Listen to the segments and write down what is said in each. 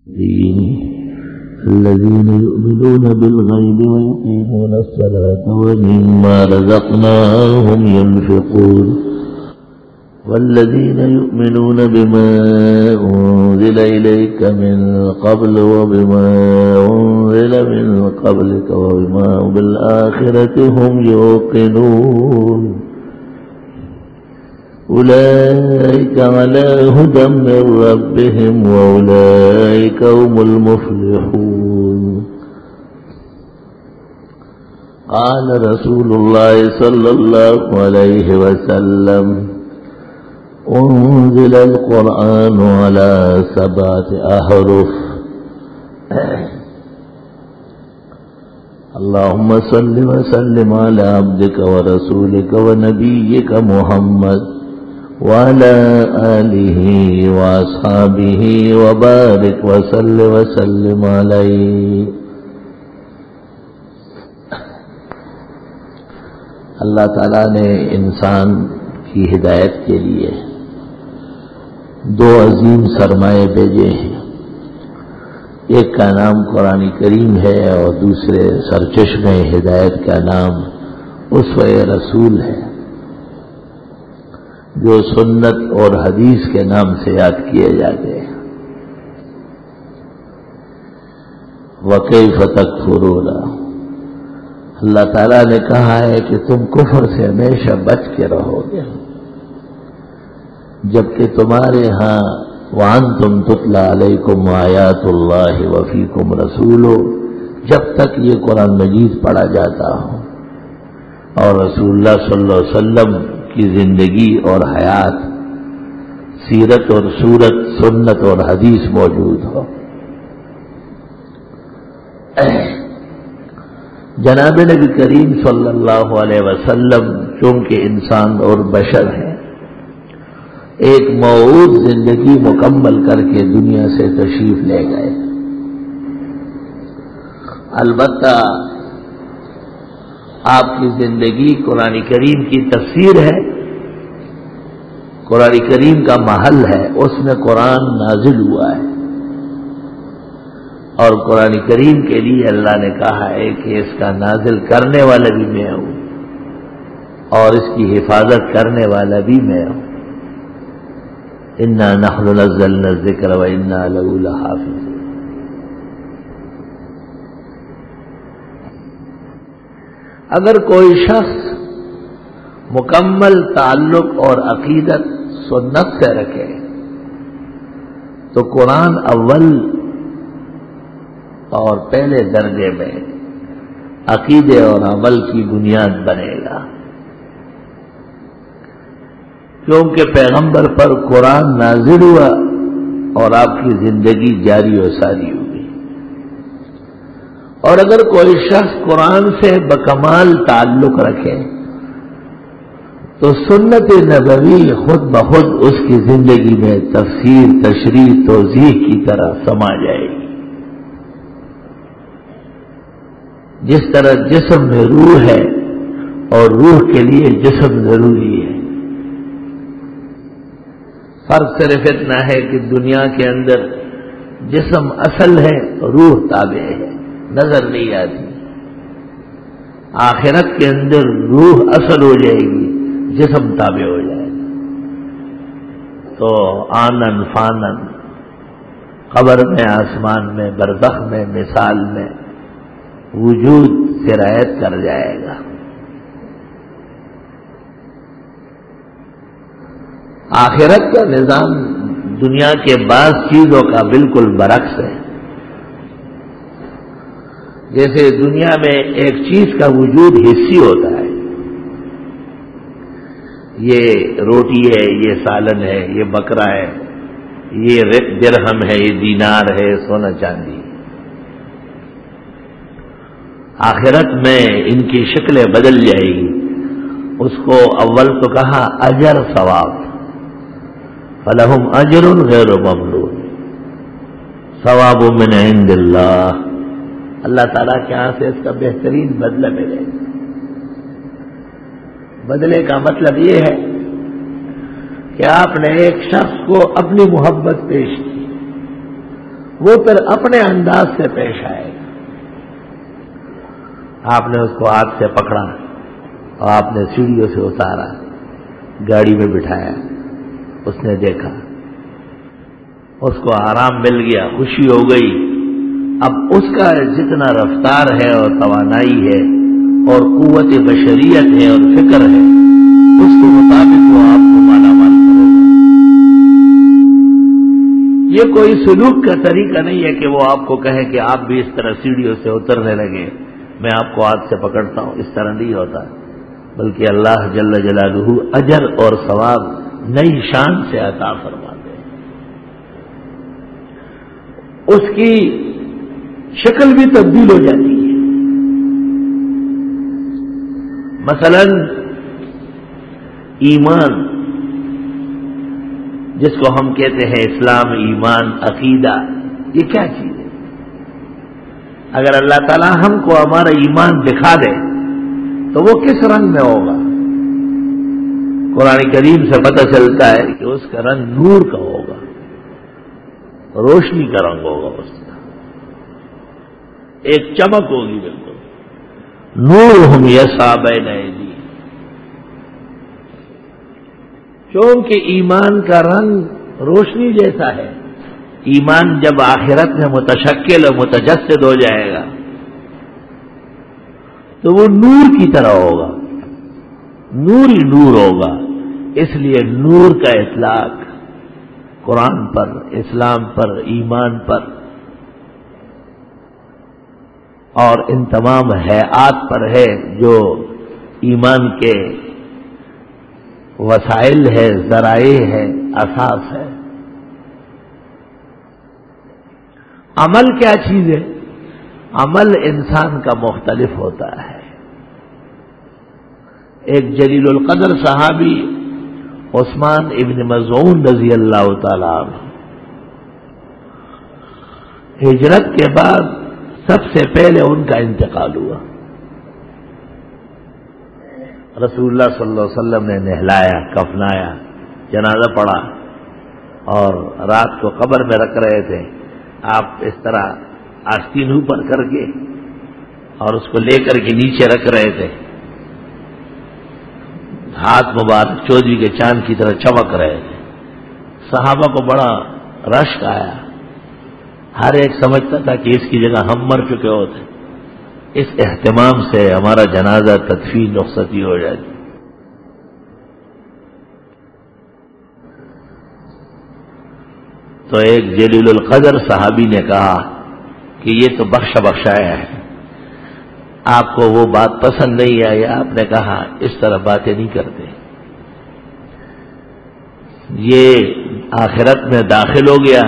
الذين يؤمنون بالغيب ويقيمون الصلاة ومما رزقناهم ينفقون والذين يؤمنون بما أنزل إليك من قبل وبما أنزل من قبلك وبما بالآخرة هم يوقنون أولئك على هدى من ربهم وأولئك هم المفلحون قال رسول الله صلى الله عليه وسلم أنزل القرآن على 7 أحرف اللهم صل وسلم على عبدك ورسولك ونبيك محمد وعلى آله وأصحابه وبارك وسلم عليه. اللہ تعالیٰ نے انسان کی ہدایت کے لیے 2 عظیم سرمایے بھیجے ہیں. ایک کا نام قرآن کریم ہے اور دوسرے سرچشمہ ہدایت کا نام اسوہ رسول ہے، جو سنت اور حدیث کے نام سے یاد کیے جاتے ہیں. وَكَيْفَ تَكْفُرُونَ، اللہ تعالیٰ نے کہا ہے کہ تم کفر سے ہمیشہ بچ کے رہو گے جبکہ تمہارے ہاں وَأَنْتُمْ تُتْلَى عَلَيْكُمْ آيَاتُ اللَّهِ وَفِيكُمْ رَسُولُهُ، جب تک یہ قرآن مجید پڑھا جاتا ہو اور رسول اللہ صلی اللہ علیہ وسلم کی زندگی اور حیات، سیرت اور صورت، سنت اور حدیث موجود ہو. جناب نبی کریم صلی اللہ علیہ وسلم چونکہ انسان اور بشر ہیں، ایک موعود زندگی مکمل کر کے دنیا سے تشریف لے گئے. البتہ آپ کی زندگی قرآن کریم کی تفسیر ہے، قرآن کریم کا محل ہے، اس میں قرآن نازل ہوا ہے اور قرآن کریم کے لیے اللہ نے کہا ہے کہ اس کا نازل کرنے والا بھی میں ہوں اور اس کی حفاظت کرنے والا بھی میں ہوں. اِنَّا نَحْنُ نَزَّلْنَا الذِّكْرَ وَإِنَّا لَهُ لَحَافِظُونَ. اگر کوئی شخص مکمل تعلق اور عقیدت سنت سے رکھے تو قرآن اول اور پہلے درجے میں عقیدے اور عمل کی بنیاد بنے گا، کیونکہ پیغمبر پر قرآن نازل ہوا اور آپ کی زندگی جاری و ساری ہوئی. اور اگر کوئی شخص قرآن سے بکمال تعلق رکھے تو سنت نبوی خود بخود اس کی زندگی میں تفسیر، تشریح، توضیح کی طرح سما جائے گی. جس طرح جسم میں روح ہے اور روح کے لیے جسم ضروری ہے. فرق صرف اتنا ہے کہ دنیا کے اندر جسم اصل ہے، روح تابع ہے، نظر نہیں آتی. آخرت کے اندر روح اصل ہو جائے گی، جسم تابع ہو جائے گا. تو آنن فانن، قبر میں، آسمان میں، برزخ میں، مثال میں وجود سرایت کر جائے گا. آخرت کا نظام دنیا کے بعض چیزوں کا بالکل برعکس ہے. جیسے دنیا میں ایک چیز کا وجود حصی ہوتا ہے، یہ روٹی ہے، یہ سالن ہے، یہ بکرا ہے، یہ درہم ہے، یہ دینار ہے، سونا چاندی. آخرت میں ان کی شکلیں بدل جائے گی. اس کو اول تو کہا اجر ثواب، فلہم اجر غیر ممنون، ثواب من عند اللہ، اللہ تعالیٰ کے ہاں سے اس کا بہترین بدلہ ملے. بدلے کا مطلب یہ ہے کہ آپ نے ایک شخص کو اپنی محبت پیش کی وہ پھر اپنے انداز سے پیش آئے گا. آپ نے اس کو ہاتھ سے پکڑا اور آپ نے سیڑھیوں سے اتارا, گاڑی میں بٹھایا, اس نے دیکھا, اس کو آرام مل گیا, خوشی ہو گئی. اب اس کا جتنا رفتار ہے اور توانائی ہے اور قوت بشریت ہے اور فکر ہے, اس کے مطابق وہ آپ کو مالا مال کرے گا. یہ کوئی سلوک کا طریقہ نہیں ہے کہ وہ آپ کو کہے کہ آپ بھی اس طرح سیڑھیوں سے اترنے لگے, میں آپ کو ہاتھ سے پکڑتا ہوں. اس طرح نہیں ہوتا, بلکہ اللہ جل جلالہ اجر اور ثواب نئی شان سے عطا فرماتے ہیں. اس کی شکل بھی تبدیل ہو جاتی ہے. مثلا ایمان, جس کو ہم کہتے ہیں اسلام, ایمان, عقیدہ, یہ کیا چیز ہے؟ اگر اللہ تعالی ہم کو ہمارا ایمان دکھا دے تو وہ کس رنگ میں ہوگا؟ قرآن کریم سے پتہ چلتا ہے کہ اس کا رنگ نور کا ہوگا, روشنی کا رنگ ہوگا, اس کا ایک چمک ہوگی بالکل. نورہم یسعی بین ایدیہم, چونکہ ایمان کا رنگ روشنی جیسا ہے. ایمان جب آخرت میں متشکل اور متجسد ہو جائے گا تو وہ نور کی طرح ہوگا, نور ہی نور ہوگا. اس لیے نور کا اطلاق قرآن پر, اسلام پر, ایمان پر اور ان تمام ہیئات پر ہے جو ایمان کے وسائل ہے, ذرائع ہے, اساس ہے. عمل کیا چیز ہے؟ عمل انسان کا مختلف ہوتا ہے. ایک جلیل القدر صحابی عثمان ابن مظعون رضی اللہ تعالی عنہ, ہجرت کے بعد سب سے پہلے ان کا انتقال ہوا. رسول اللہ صلی اللہ علیہ وسلم نے نہلایا, کفنایا, جنازہ پڑھا اور رات کو قبر میں رکھ رہے تھے. آپ اس طرح آستین اوپر کر کے اور اس کو لے کر کے نیچے رکھ رہے تھے. ہاتھ مبارک چودھری کے چاند کی طرح چمک رہے تھے. صحابہ کو بڑا رشک آیا. ہر ایک سمجھتا تھا کہ اس کی جگہ ہم مر چکے ہوتے. اس اہتمام سے ہمارا جنازہ تدفین رخصتی ہو جاتی. تو ایک جلیل القدر صحابی نے کہا کہ یہ تو بخشایا ہے, آپ کو وہ بات پسند نہیں آئی. آپ نے کہا اس طرح باتیں نہیں کرتے, یہ آخرت میں داخل ہو گیا,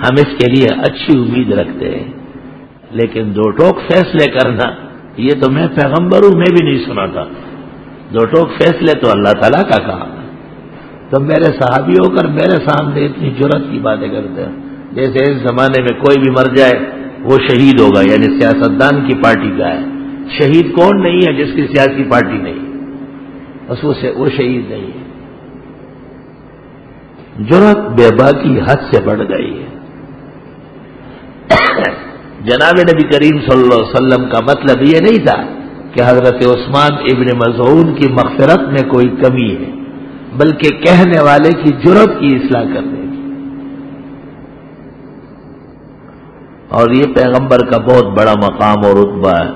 ہم اس کے لیے اچھی امید رکھتے ہیں, لیکن دو ٹوک فیصلے کرنا یہ تو میں پیغمبر ہوں, میں بھی نہیں سنا تھا. دو ٹوک فیصلے تو اللہ تعالیٰ کا کام ہے. تو میرے صحابی ہو کر میرے سامنے اتنی جرت کی باتیں کرتے ہیں, جیسے اس زمانے میں کوئی بھی مر جائے وہ شہید ہوگا, یعنی سیاستدان کی پارٹی کا ہے. شہید کون نہیں ہے جس کی سیاسی پارٹی نہیں, بس وہ شہید نہیں ہے. جرت بے باکی حد سے بڑھ گئی ہے. جناب نبی کریم صلی اللہ علیہ وسلم کا مطلب یہ نہیں تھا کہ حضرت عثمان ابن مظعون کی مغفرت میں کوئی کمی ہے, بلکہ کہنے والے کی جرت کی اصلاح کرنے کی. اور یہ پیغمبر کا بہت بڑا مقام اور رتبہ ہے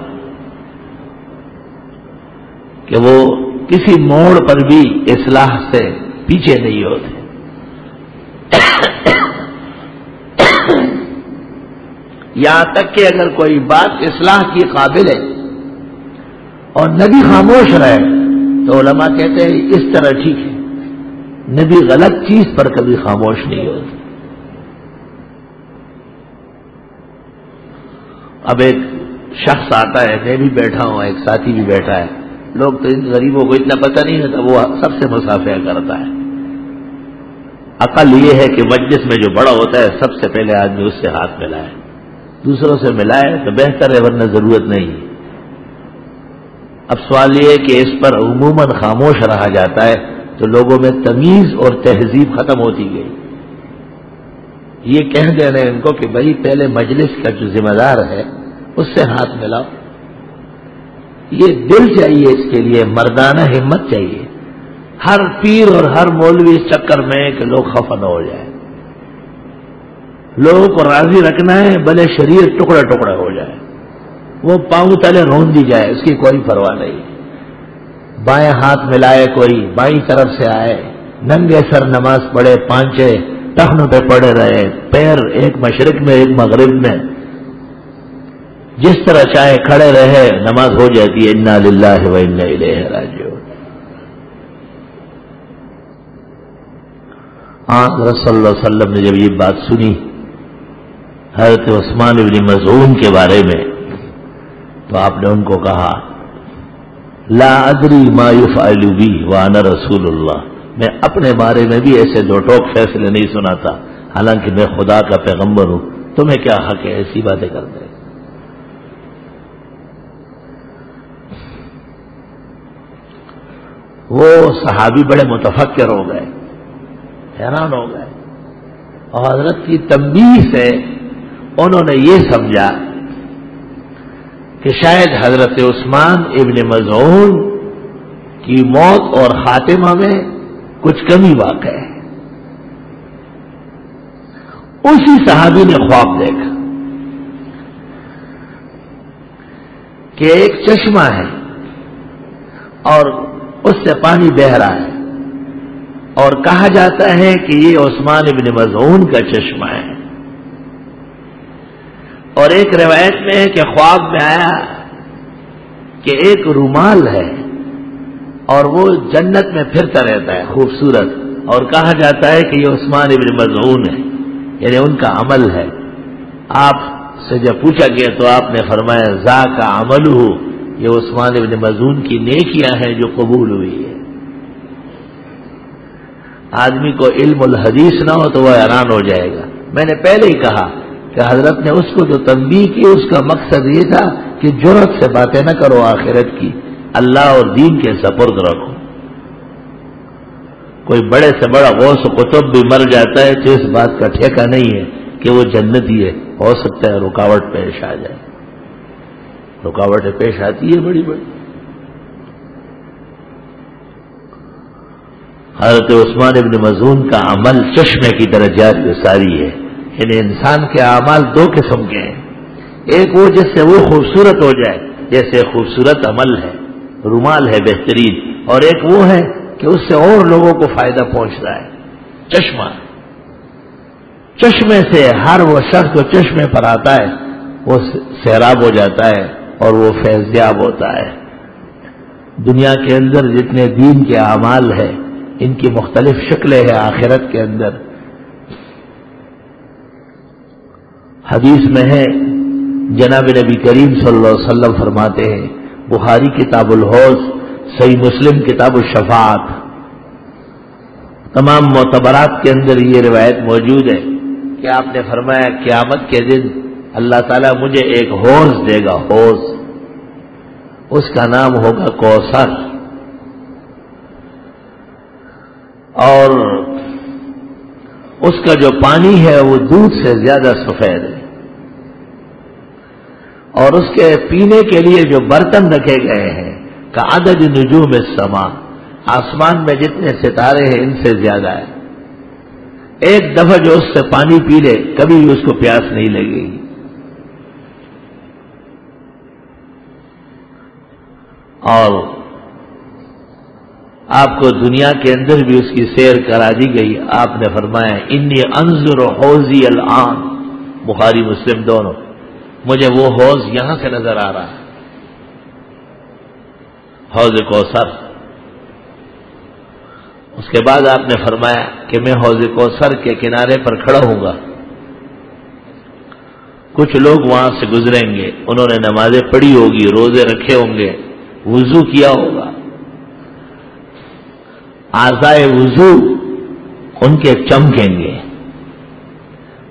کہ وہ کسی موڑ پر بھی اصلاح سے پیچھے نہیں ہوتے. یہاں تک کہ اگر کوئی بات اصلاح کی قابل ہے اور نبی خاموش رہے تو علماء کہتے ہیں اس طرح ٹھیک ہے. نبی غلط چیز پر کبھی خاموش نہیں ہوتے. اب ایک شخص آتا ہے, میں بھی بیٹھا ہوں, ایک ساتھی بھی بیٹھا ہے, لوگ تو ان غریبوں کو اتنا پتہ نہیں ہوتا, وہ سب سے مصافحہ کرتا ہے. عقل یہ ہے کہ مجلس میں جو بڑا ہوتا ہے سب سے پہلے آدمی اس سے ہاتھ ملائے, دوسروں سے ملائے تو بہتر ہے, ورنہ ضرورت نہیں. اب سوال یہ ہے کہ اس پر عموماً خاموش رہا جاتا ہے تو لوگوں میں تمیز اور تہذیب ختم ہوتی گئی. یہ کہہ دینا ان کو کہ بھائی پہلے مجلس کا جو ذمہ دار ہے اس سے ہاتھ ملاؤ. یہ دل چاہیے اس کے لیے، مردانہ ہمت چاہیے. ہر پیر اور ہر مولوی اس چکر میں کہ لوگ خفا نہ ہو جائیں. لوگوں کو راضی رکھنا ہے، بھلے شریر ٹکڑا ٹکڑا ہو جائے، وہ پاؤں تلے رون دی جائے، اس کی کوئی پرواہ نہیں. بائیں ہاتھ ملائے کوئی، بائیں طرف سے آئے، ننگے سر نماز پڑھے، پانچے ٹخنوں پہ پڑے رہے، پیر ایک مشرق میں ایک مغرب میں، جس طرح چاہے کھڑے رہے، نماز ہو جاتی ہے. انا للہ و انا الیہ راجعون. آن صلی اللہ علیہ وسلم نے جب یہ بات سنی حضرت عثمان بن مظعون کے بارے میں، تو آپ نے ان کو کہا لا ادری ما یفعل بی وانا رسول اللہ. میں اپنے بارے میں بھی ایسے دو ٹوک فیصلے نہیں سناتا، حالانکہ میں خدا کا پیغمبر ہوں. تمہیں کیا حق ہے ایسی باتیں کرنے؟ وہ صحابی بڑے متفکر ہو گئے، حیران ہو گئے، اور حضرت کی تنبیہ سے انہوں نے یہ سمجھا کہ شاید حضرت عثمان ابن مظعون کی موت اور خاتمہ میں کچھ کمی واقع ہے. اسی صحابی نے خواب دیکھا کہ ایک چشمہ ہے اور اس سے پانی بہ رہا ہے، اور کہا جاتا ہے کہ یہ عثمان ابن مظعون کا چشمہ ہے. اور ایک روایت میں ہے کہ خواب میں آیا کہ ایک رومال ہے اور وہ جنت میں پھرتا رہتا ہے خوبصورت، اور کہا جاتا ہے کہ یہ عثمان ابن مظعون ہے، یعنی ان کا عمل ہے. آپ سے جب پوچھا گیا تو آپ نے فرمایا ذاک عملہ، یہ عثمان ابن مظعون کی نیکیاں ہیں جو قبول ہوئی ہے. آدمی کو علم الحدیث نہ ہو تو وہ حیران ہو جائے گا. میں نے پہلے ہی کہا کہ حضرت نے اس کو جو تنبیہ کی اس کا مقصد یہ تھا کہ جرأت سے باتیں نہ کرو آخرت کی، اللہ اور دین کے سپرد رکھو. کوئی بڑے سے بڑا غوث و قطب بھی مر جاتا ہے تو اس بات کا ٹھیکہ نہیں ہے کہ وہ جنتی ہے. ہو سکتا ہے رکاوٹ پیش آ جائے، رکاوٹیں پیش آتی ہے بڑی بڑی. حضرت عثمان ابن مظعون کا عمل چشمے کی طرح جاری و ساری ہے. یعنی انسان کے اعمال دو قسم کے ہیں، ایک وہ جس سے وہ خوبصورت ہو جائے جیسے خوبصورت عمل ہے، رومال ہے بہترین، اور ایک وہ ہے کہ اس سے اور لوگوں کو فائدہ پہنچتا ہے. چشمہ، چشمے سے ہر وہ شخص جو چشمے پر آتا ہے وہ سیراب ہو جاتا ہے اور وہ فیضیاب ہوتا ہے. دنیا کے اندر جتنے دین کے اعمال ہیں ان کی مختلف شکلیں ہیں. آخرت کے اندر حدیث میں ہے، جناب نبی کریم صلی اللہ علیہ وسلم فرماتے ہیں، بخاری کتاب الحوض، صحیح مسلم کتاب الشفاعت، تمام معتبرات کے اندر یہ روایت موجود ہے کہ آپ نے فرمایا قیامت کے دن اللہ تعالیٰ مجھے ایک حوض دے گا، حوض، اس کا نام ہوگا کوثر، اور اس کا جو پانی ہے وہ دودھ سے زیادہ سفید ہے، اور اس کے پینے کے لیے جو برتن رکھے گئے ہیں کا عدد نجوم السماء، آسمان میں جتنے ستارے ہیں ان سے زیادہ ہے. ایک دفعہ جو اس سے پانی پی لے کبھی بھی اس کو پیاس نہیں لگے گی. اور آپ کو دنیا کے اندر بھی اس کی سیر کرا دی گئی. آپ نے فرمایا انی انظر حوضی الآن، بخاری مسلم دونوں، مجھے وہ حوض یہاں سے نظر آ رہا ہے، حوض کوثر. اس کے بعد آپ نے فرمایا کہ میں حوض کوثر کے کنارے پر کھڑا ہوں گا، کچھ لوگ وہاں سے گزریں گے، انہوں نے نمازیں پڑھی ہوگی، روزے رکھے ہوں گے، وضو کیا ہوگا، اعضائے وضو ان کے چمکیں گے.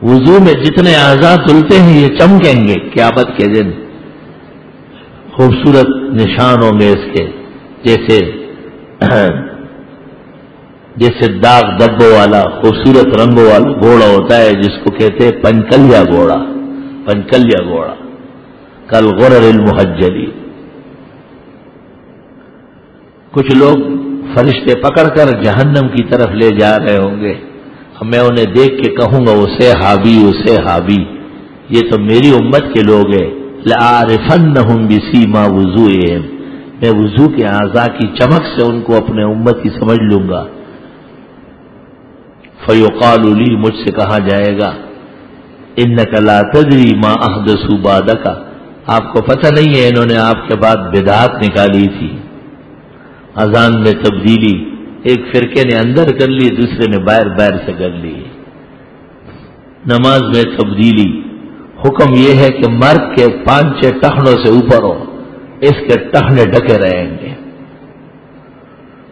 وضو میں جتنے اعضاء دھلتے ہیں یہ چمکیں گے قیامت کے دن. خوبصورت نشان ہوں گے اس کے، جیسے جیسے داغ دبوں والا خوبصورت رنگوں والا گھوڑا ہوتا ہے جس کو کہتے ہیں پنکلیا گھوڑا، پنکلیا گھوڑا، کالغرر المحجلی. کچھ لوگ فرشتے پکڑ کر جہنم کی طرف لے جا رہے ہوں گے، میں انہیں دیکھ کے کہوں گا اسے حابی اسے حابی، یہ تو میری امت کے لوگ ہیں. لَأَعْرِفَنَّهُمْ بِسِيمَا وُضُوئِهِمْ، میں وضو کے اعضاء کی چمک سے ان کو اپنے امتی سمجھ لوں گا. فَيُقَالُ لِي، مجھ سے کہا جائے گا إِنَّكَ لَا تَدْرِي مَا أَحْدَثُوا بَعْدَكَ، آپ کو پتہ نہیں ہے انہوں نے آپ کے بعد بدعات نکالی تھی. اذان میں تبدیلی ایک فرقے نے اندر کر لی، دوسرے نے باہر سے کر لی. نماز میں تبدیلی، حکم یہ ہے کہ مرد کے 5-6 ٹخنوں سے اوپر ہو، اس کے ٹخنے ڈھکے رہیں گے.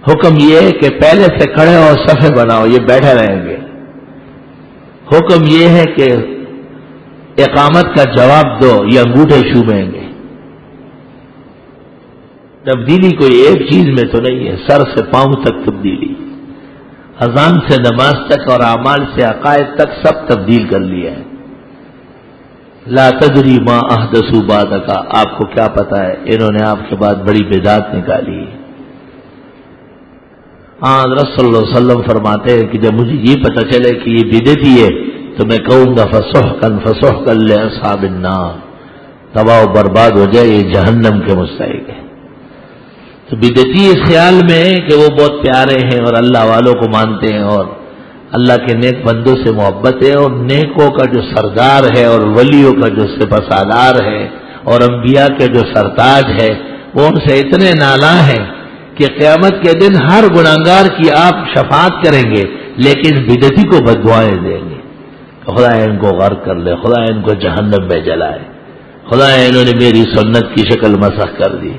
حکم یہ ہے کہ پہلے سے کھڑے ہو صفے بناؤ، یہ بیٹھے رہیں گے. حکم یہ ہے کہ اقامت کا جواب دو، یہ انگوٹھے چومیں گے. تبدیلی کوئی ایک چیز میں تو نہیں ہے، سر سے پاؤں تک تبدیلی، اذان سے نماز تک اور اعمال سے عقائد تک سب تبدیل کر لیا ہے. لا تدری ما احدثوا بعدک، آپ کو کیا پتا ہے انہوں نے آپ کے بعد بڑی بدعت نکالی. حضرت صلی اللہ علیہ وسلم فرماتے ہیں کہ جب مجھے یہ پتہ چلے کہ یہ بدعتی ہے تو میں کہوں گا فسحقا لاصحاب النار، تباہ و برباد ہو جائے، یہ جہنم کے مستحق ہے. تو بدعتی اس خیال میں ہے کہ وہ بہت پیارے ہیں اور اللہ والوں کو مانتے ہیں اور اللہ کے نیک بندوں سے محبت ہے، اور نیکوں کا جو سردار ہے اور ولیوں کا جو سپاسالار ہے اور انبیاء کے جو سرتاج ہے وہ ان سے اتنے نالاں ہیں کہ قیامت کے دن ہر گناہگار کی آپ شفاعت کریں گے لیکن بدعتی کو بددعائیں دیں گے. خدا ان کو غرق کر لے، خدا ان کو جہنم میں جلائے، خدا انہوں نے میری سنت کی شکل مسخ کر دی،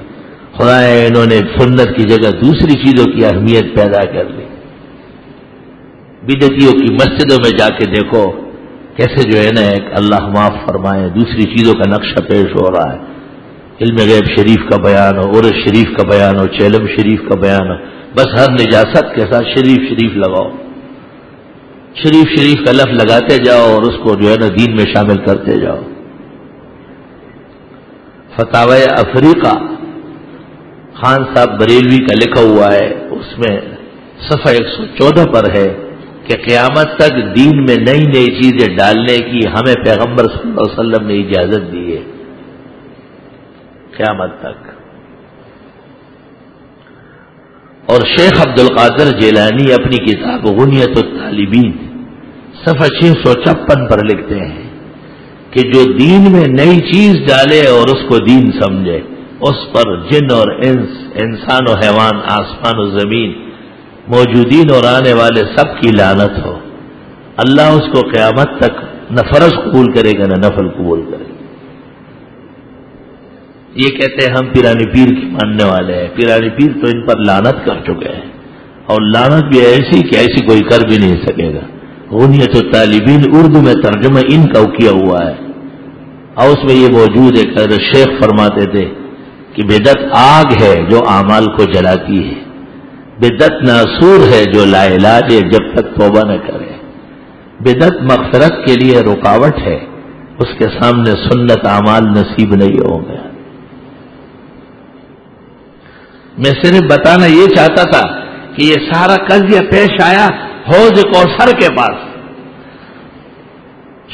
خدا انہوں نے سنت کی جگہ دوسری چیزوں کی اہمیت پیدا کر لی. بدعتیوں کی مسجدوں میں جا کے دیکھو کیسے جو ہے نا ایک اللہ معاف فرمائے دوسری چیزوں کا نقشہ پیش ہو رہا ہے. علم غیب شریف کا بیان ہو، عرس شریف کا بیان ہو، چیلم شریف کا بیان ہو، بس ہر نجاست کے ساتھ شریف لگاؤ، شریف کا لفظ لگاتے جاؤ اور اس کو جو ہے نا دین میں شامل کرتے جاؤ. فتاوی افریقہ خان صاحب بریلوی کا لکھا ہوا ہے، اس میں صفحہ 114 پر ہے کہ قیامت تک دین میں نئی چیزیں ڈالنے کی ہمیں پیغمبر صلی اللہ علیہ وسلم نے اجازت دی ہے قیامت تک. اور شیخ عبد القادر جیلانی اپنی کتاب غنیت الطالبین صفحہ 656 پر لکھتے ہیں کہ جو دین میں نئی چیز ڈالے اور اس کو دین سمجھے اس پر جن اور انس، انسان و حیوان، آسمان و زمین، موجودین اور آنے والے سب کی لعنت ہو. اللہ اس کو قیامت تک نہ فرض قبول کرے گا نہ نفل قبول کرے گا. یہ کہتے ہیں ہم پیرانی پیر کی ماننے والے ہیں، پیرانی پیر تو ان پر لعنت کر چکے ہیں اور لعنت بھی ایسی کہ ایسی کوئی کر بھی نہیں سکے گا. غنیت الطالبین اردو میں ترجمہ ان کا کیا ہوا ہے اور اس میں یہ موجود ہے کہ شیخ فرماتے تھے کہ بدعت آگ ہے جو اعمال کو جلاتی ہے، بدعت ناسور ہے جو لا علاج ہے جب تک توبہ نہ کرے، بدعت مغفرت کے لیے رکاوٹ ہے، اس کے سامنے سنت اعمال نصیب نہیں ہوں گے. میں صرف بتانا یہ چاہتا تھا کہ یہ سارا قضیہ پیش آیا حوض کوثر کے پاس.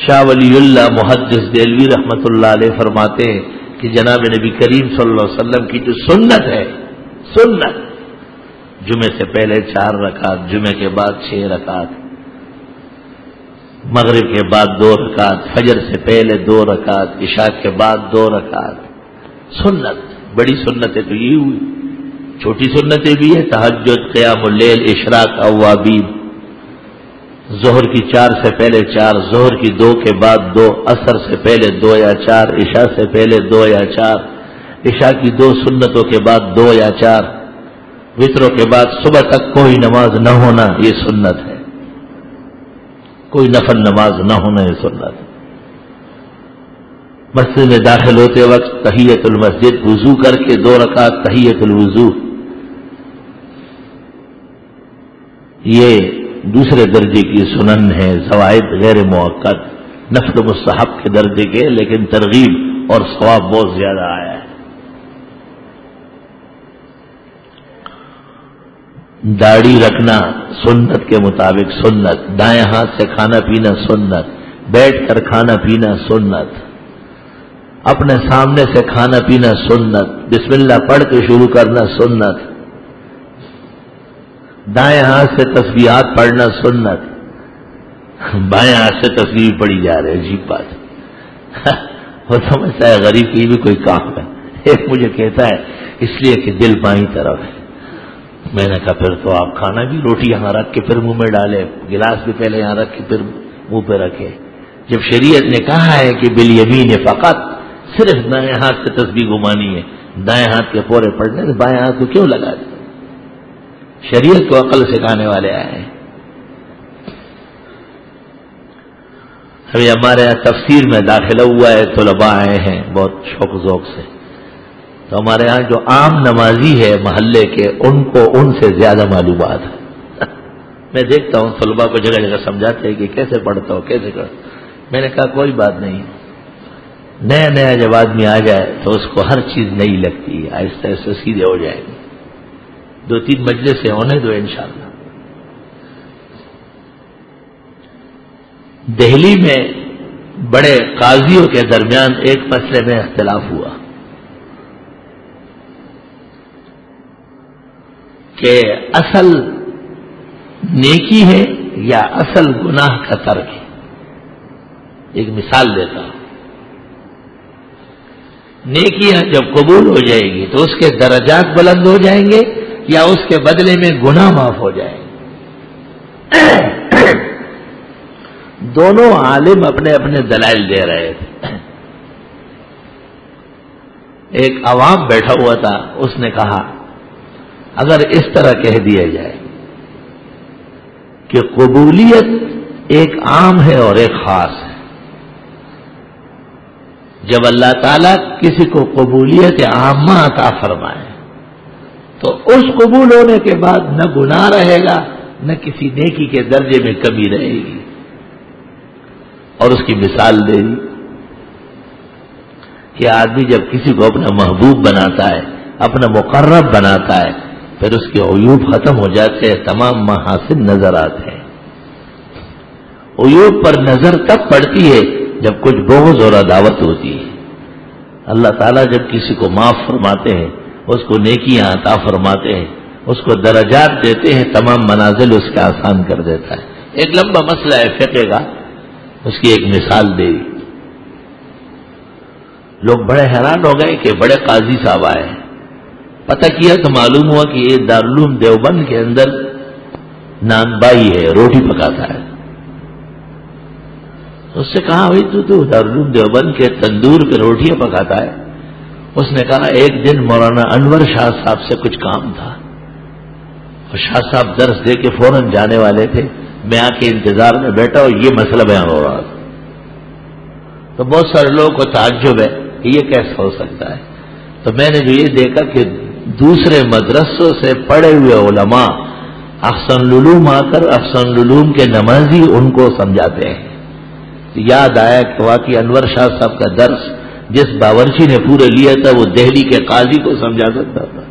شاہ ولی اللہ محدث دہلوی رحمت اللہ علیہ فرماتے ہیں کہ جناب نبی کریم صلی اللہ علیہ وسلم کی جو سنت ہے، سنت جمعے سے پہلے 4 رکعت، جمعے کے بعد 6 رکعت، مغرب کے بعد 2 رکعت، فجر سے پہلے 2 رکعت، عشاء کے بعد 2 رکعت. سنت بڑی سنتیں تو یہ ہوئی، چھوٹی سنتیں بھی ہے، تہجد، قیام اللیل، اشراق، اوابین. ظہر کی 4 سے پہلے 4، ظہر کی 2 کے بعد 2، عصر سے پہلے 2 یا 4، عشاء سے پہلے 2 یا 4، عشاء کی 2 سنتوں کے بعد 2 یا 4، وتروں کے بعد صبح تک کوئی نماز نہ ہونا یہ سنت ہے، کوئی نفل نماز نہ ہونا یہ سنت ہے. مسجد میں داخل ہوتے وقت تحیت المسجد، وضو کر کے 2 رکعت تحیت الوضو، یہ دوسرے درجے کی سنن ہے، زوائد غیر موقت، نفل مستحب کے درجے کے، لیکن ترغیب اور ثواب بہت زیادہ آیا ہے۔ داڑھی رکھنا سنت کے مطابق سنت، دائیں ہاتھ سے کھانا پینا سنت، بیٹھ کر کھانا پینا سنت، اپنے سامنے سے کھانا پینا سنت، بسم اللہ پڑھ کے شروع کرنا سنت، دائیں ہاتھ سے تسبیحات پڑھنا سنت، بائیں ہاتھ سے تسبیح پڑھی جا رہی ہے، عجیب بات۔ وہ سمجھتا ہے غریب کی بھی کوئی کام ہے۔ ایک مجھے کہتا ہے اس لیے کہ دل بائیں طرف ہے۔ میں نے کہا پھر تو آپ کھانا بھی روٹی یہاں رکھ کے پھر منہ میں ڈالے، گلاس بھی پہلے یہاں رکھ کے پھر منہ پہ رکھے۔ جب شریعت نے کہا ہے کہ بالیمین فقط، صرف دائیں ہاتھ سے تسبیح گھمانی ہے، دائیں ہاتھ کے پورے پڑھنے سے بائیں ہاتھ کو کیوں لگا دیں؟ شریعت کو عقل سکھانے والے آئے ہیں۔ ابھی ہمارے یہاں تفسیر میں داخلہ ہوا ہے، طلباء آئے ہیں بہت شوق ذوق سے، تو ہمارے ہاں جو عام نمازی ہے محلے کے، ان کو ان سے زیادہ معلومات ہے۔ میں دیکھتا ہوں طلباء کو جگہ جگہ سمجھاتے ہیں کہ کیسے پڑھتا ہو کیسے کر۔ میں نے کہا کوئی بات نہیں، نیا نیا جب آدمی آ جائے تو اس کو ہر چیز نئی لگتی ہے، آہستہ آہستہ سیدھے ہو جائے گی۔ 2-3 مجلس سے ہونے دو انشاءاللہ۔ دہلی میں بڑے قاضیوں کے درمیان ایک مسئلے میں اختلاف ہوا کہ اصل نیکی ہے یا اصل گناہ کا ترک ہے۔ ایک مثال دیتا ہوں، نیکیاں جب قبول ہو جائے گی تو اس کے درجات بلند ہو جائیں گے یا اس کے بدلے میں گناہ معاف ہو جائیں گے؟ دونوں عالم اپنے اپنے دلائل دے رہے تھے۔ ایک عوام بیٹھا ہوا تھا، اس نے کہا اگر اس طرح کہہ دیا جائے کہ قبولیت ایک عام ہے اور ایک خاص ہے، جب اللہ تعالیٰ کسی کو قبولیت عامہ عطا فرمائے تو اس قبول ہونے کے بعد نہ گناہ رہے گا نہ کسی نیکی کے درجے میں کمی رہے گی۔ اور اس کی مثال دے دی کہ آدمی جب کسی کو اپنا محبوب بناتا ہے، اپنا مقرب بناتا ہے، پھر اس کے عیوب ختم ہو جاتے ہیں، تمام محاسن نظر آتے ہیں۔ عیوب پر نظر تب پڑتی ہے جب کچھ بغض اور عداوت ہوتی ہے۔ اللہ تعالیٰ جب کسی کو معاف فرماتے ہیں، اس کو نیکیاں عطا فرماتے ہیں، اس کو درجات دیتے ہیں، تمام منازل اس کے آسان کر دیتا ہے۔ ایک لمبا مسئلہ ہے فقہ کا، اس کی ایک مثال دے دی۔ لوگ بڑے حیران ہو گئے کہ بڑے قاضی صاحب آئے ہیں۔ پتہ کیا تو معلوم ہوا کہ یہ دارالعلوم دیوبند کے اندر نان بائی ہے، روٹی پکاتا ہے۔ اس سے کہا بھائی تو دارالعلوم دیوبند کے تندور پہ روٹیاں پکاتا ہے؟ اس نے کہا ایک دن مولانا انور شاہ صاحب سے کچھ کام تھا، اور شاہ صاحب درس دے کے فوراً جانے والے تھے، میں آ کے انتظار میں بیٹھا اور یہ مسئلہ بیان ہو رہا تھا۔ تو بہت سارے لوگوں کو تعجب ہے کہ یہ کیسے ہو سکتا ہے؟ تو میں نے جو یہ دیکھا کہ دوسرے مدرسوں سے پڑھے ہوئے علماء احسن العلوم آ کر احسن العلوم کے نمازی ان کو سمجھاتے ہیں۔ یاد آیا کہ واقعی انور شاہ صاحب کا درس جس باورچی نے پورے لیا تھا وہ دہلی کے قاضی کو سمجھا سکتا تھا۔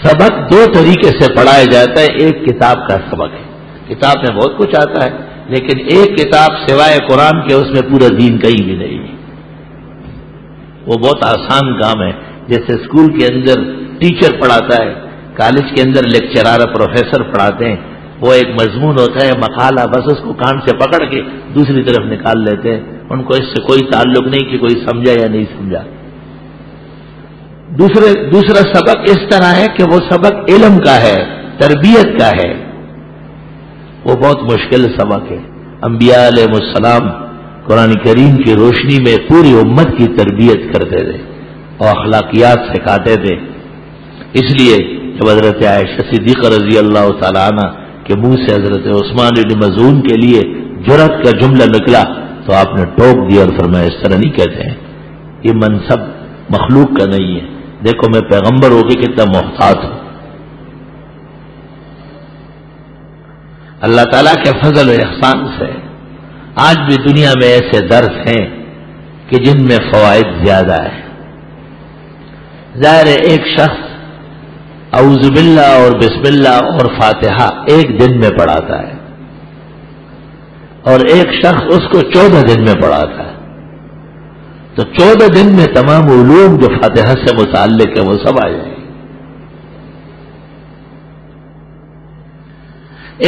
سبق دو طریقے سے پڑھایا جاتا ہے، ایک کتاب کا سبق ہے، کتاب میں بہت کچھ آتا ہے، لیکن ایک کتاب سوائے قرآن کے اس میں پورا دین کہیں بھی نہیں ہے۔ وہ بہت آسان کام ہے، جیسے اسکول کے اندر ٹیچر پڑھاتا ہے، کالج کے اندر لیکچرار پروفیسر پڑھاتے ہیں، وہ ایک مضمون ہوتا ہے مقالہ، بس اس کو کان سے پکڑ کے دوسری طرف نکال لیتے ہیں، ان کو اس سے کوئی تعلق نہیں کہ کوئی سمجھا یا نہیں سمجھا۔ دوسرا سبق اس طرح ہے کہ وہ سبق علم کا ہے، تربیت کا ہے، وہ بہت مشکل سبق ہے۔ انبیاء علیہ السلام قرآن کریم کی روشنی میں پوری امت کی تربیت کرتے تھے اور اخلاقیات سکھاتے تھے۔ اس لیے جب حضرت عائشہ صدیقہ رضی اللہ تعالیٰ عنہ کے منہ سے حضرت عثمان بن مظعون کے لیے جرأت کا جملہ نکلا تو آپ نے ٹوک دیا اور فرمایا اس طرح نہیں کہتے ہیں، یہ منصب مخلوق کا نہیں ہے، دیکھو میں پیغمبر ہو کے کتنا محتاط ہوں. اللہ تعالیٰ کے فضل و احسان سے آج بھی دنیا میں ایسے درس ہیں کہ جن میں فوائد زیادہ ہیں. ظاہر ہے ایک شخص اعوذ باللہ اور بسم اللہ اور فاتحہ ایک دن میں پڑھاتا ہے اور ایک شخص اس کو 14 دن میں پڑھاتا ہے. تو 14 دن میں تمام علوم جو فاتحہ سے متعلق ہے وہ سب آ جائیں گے.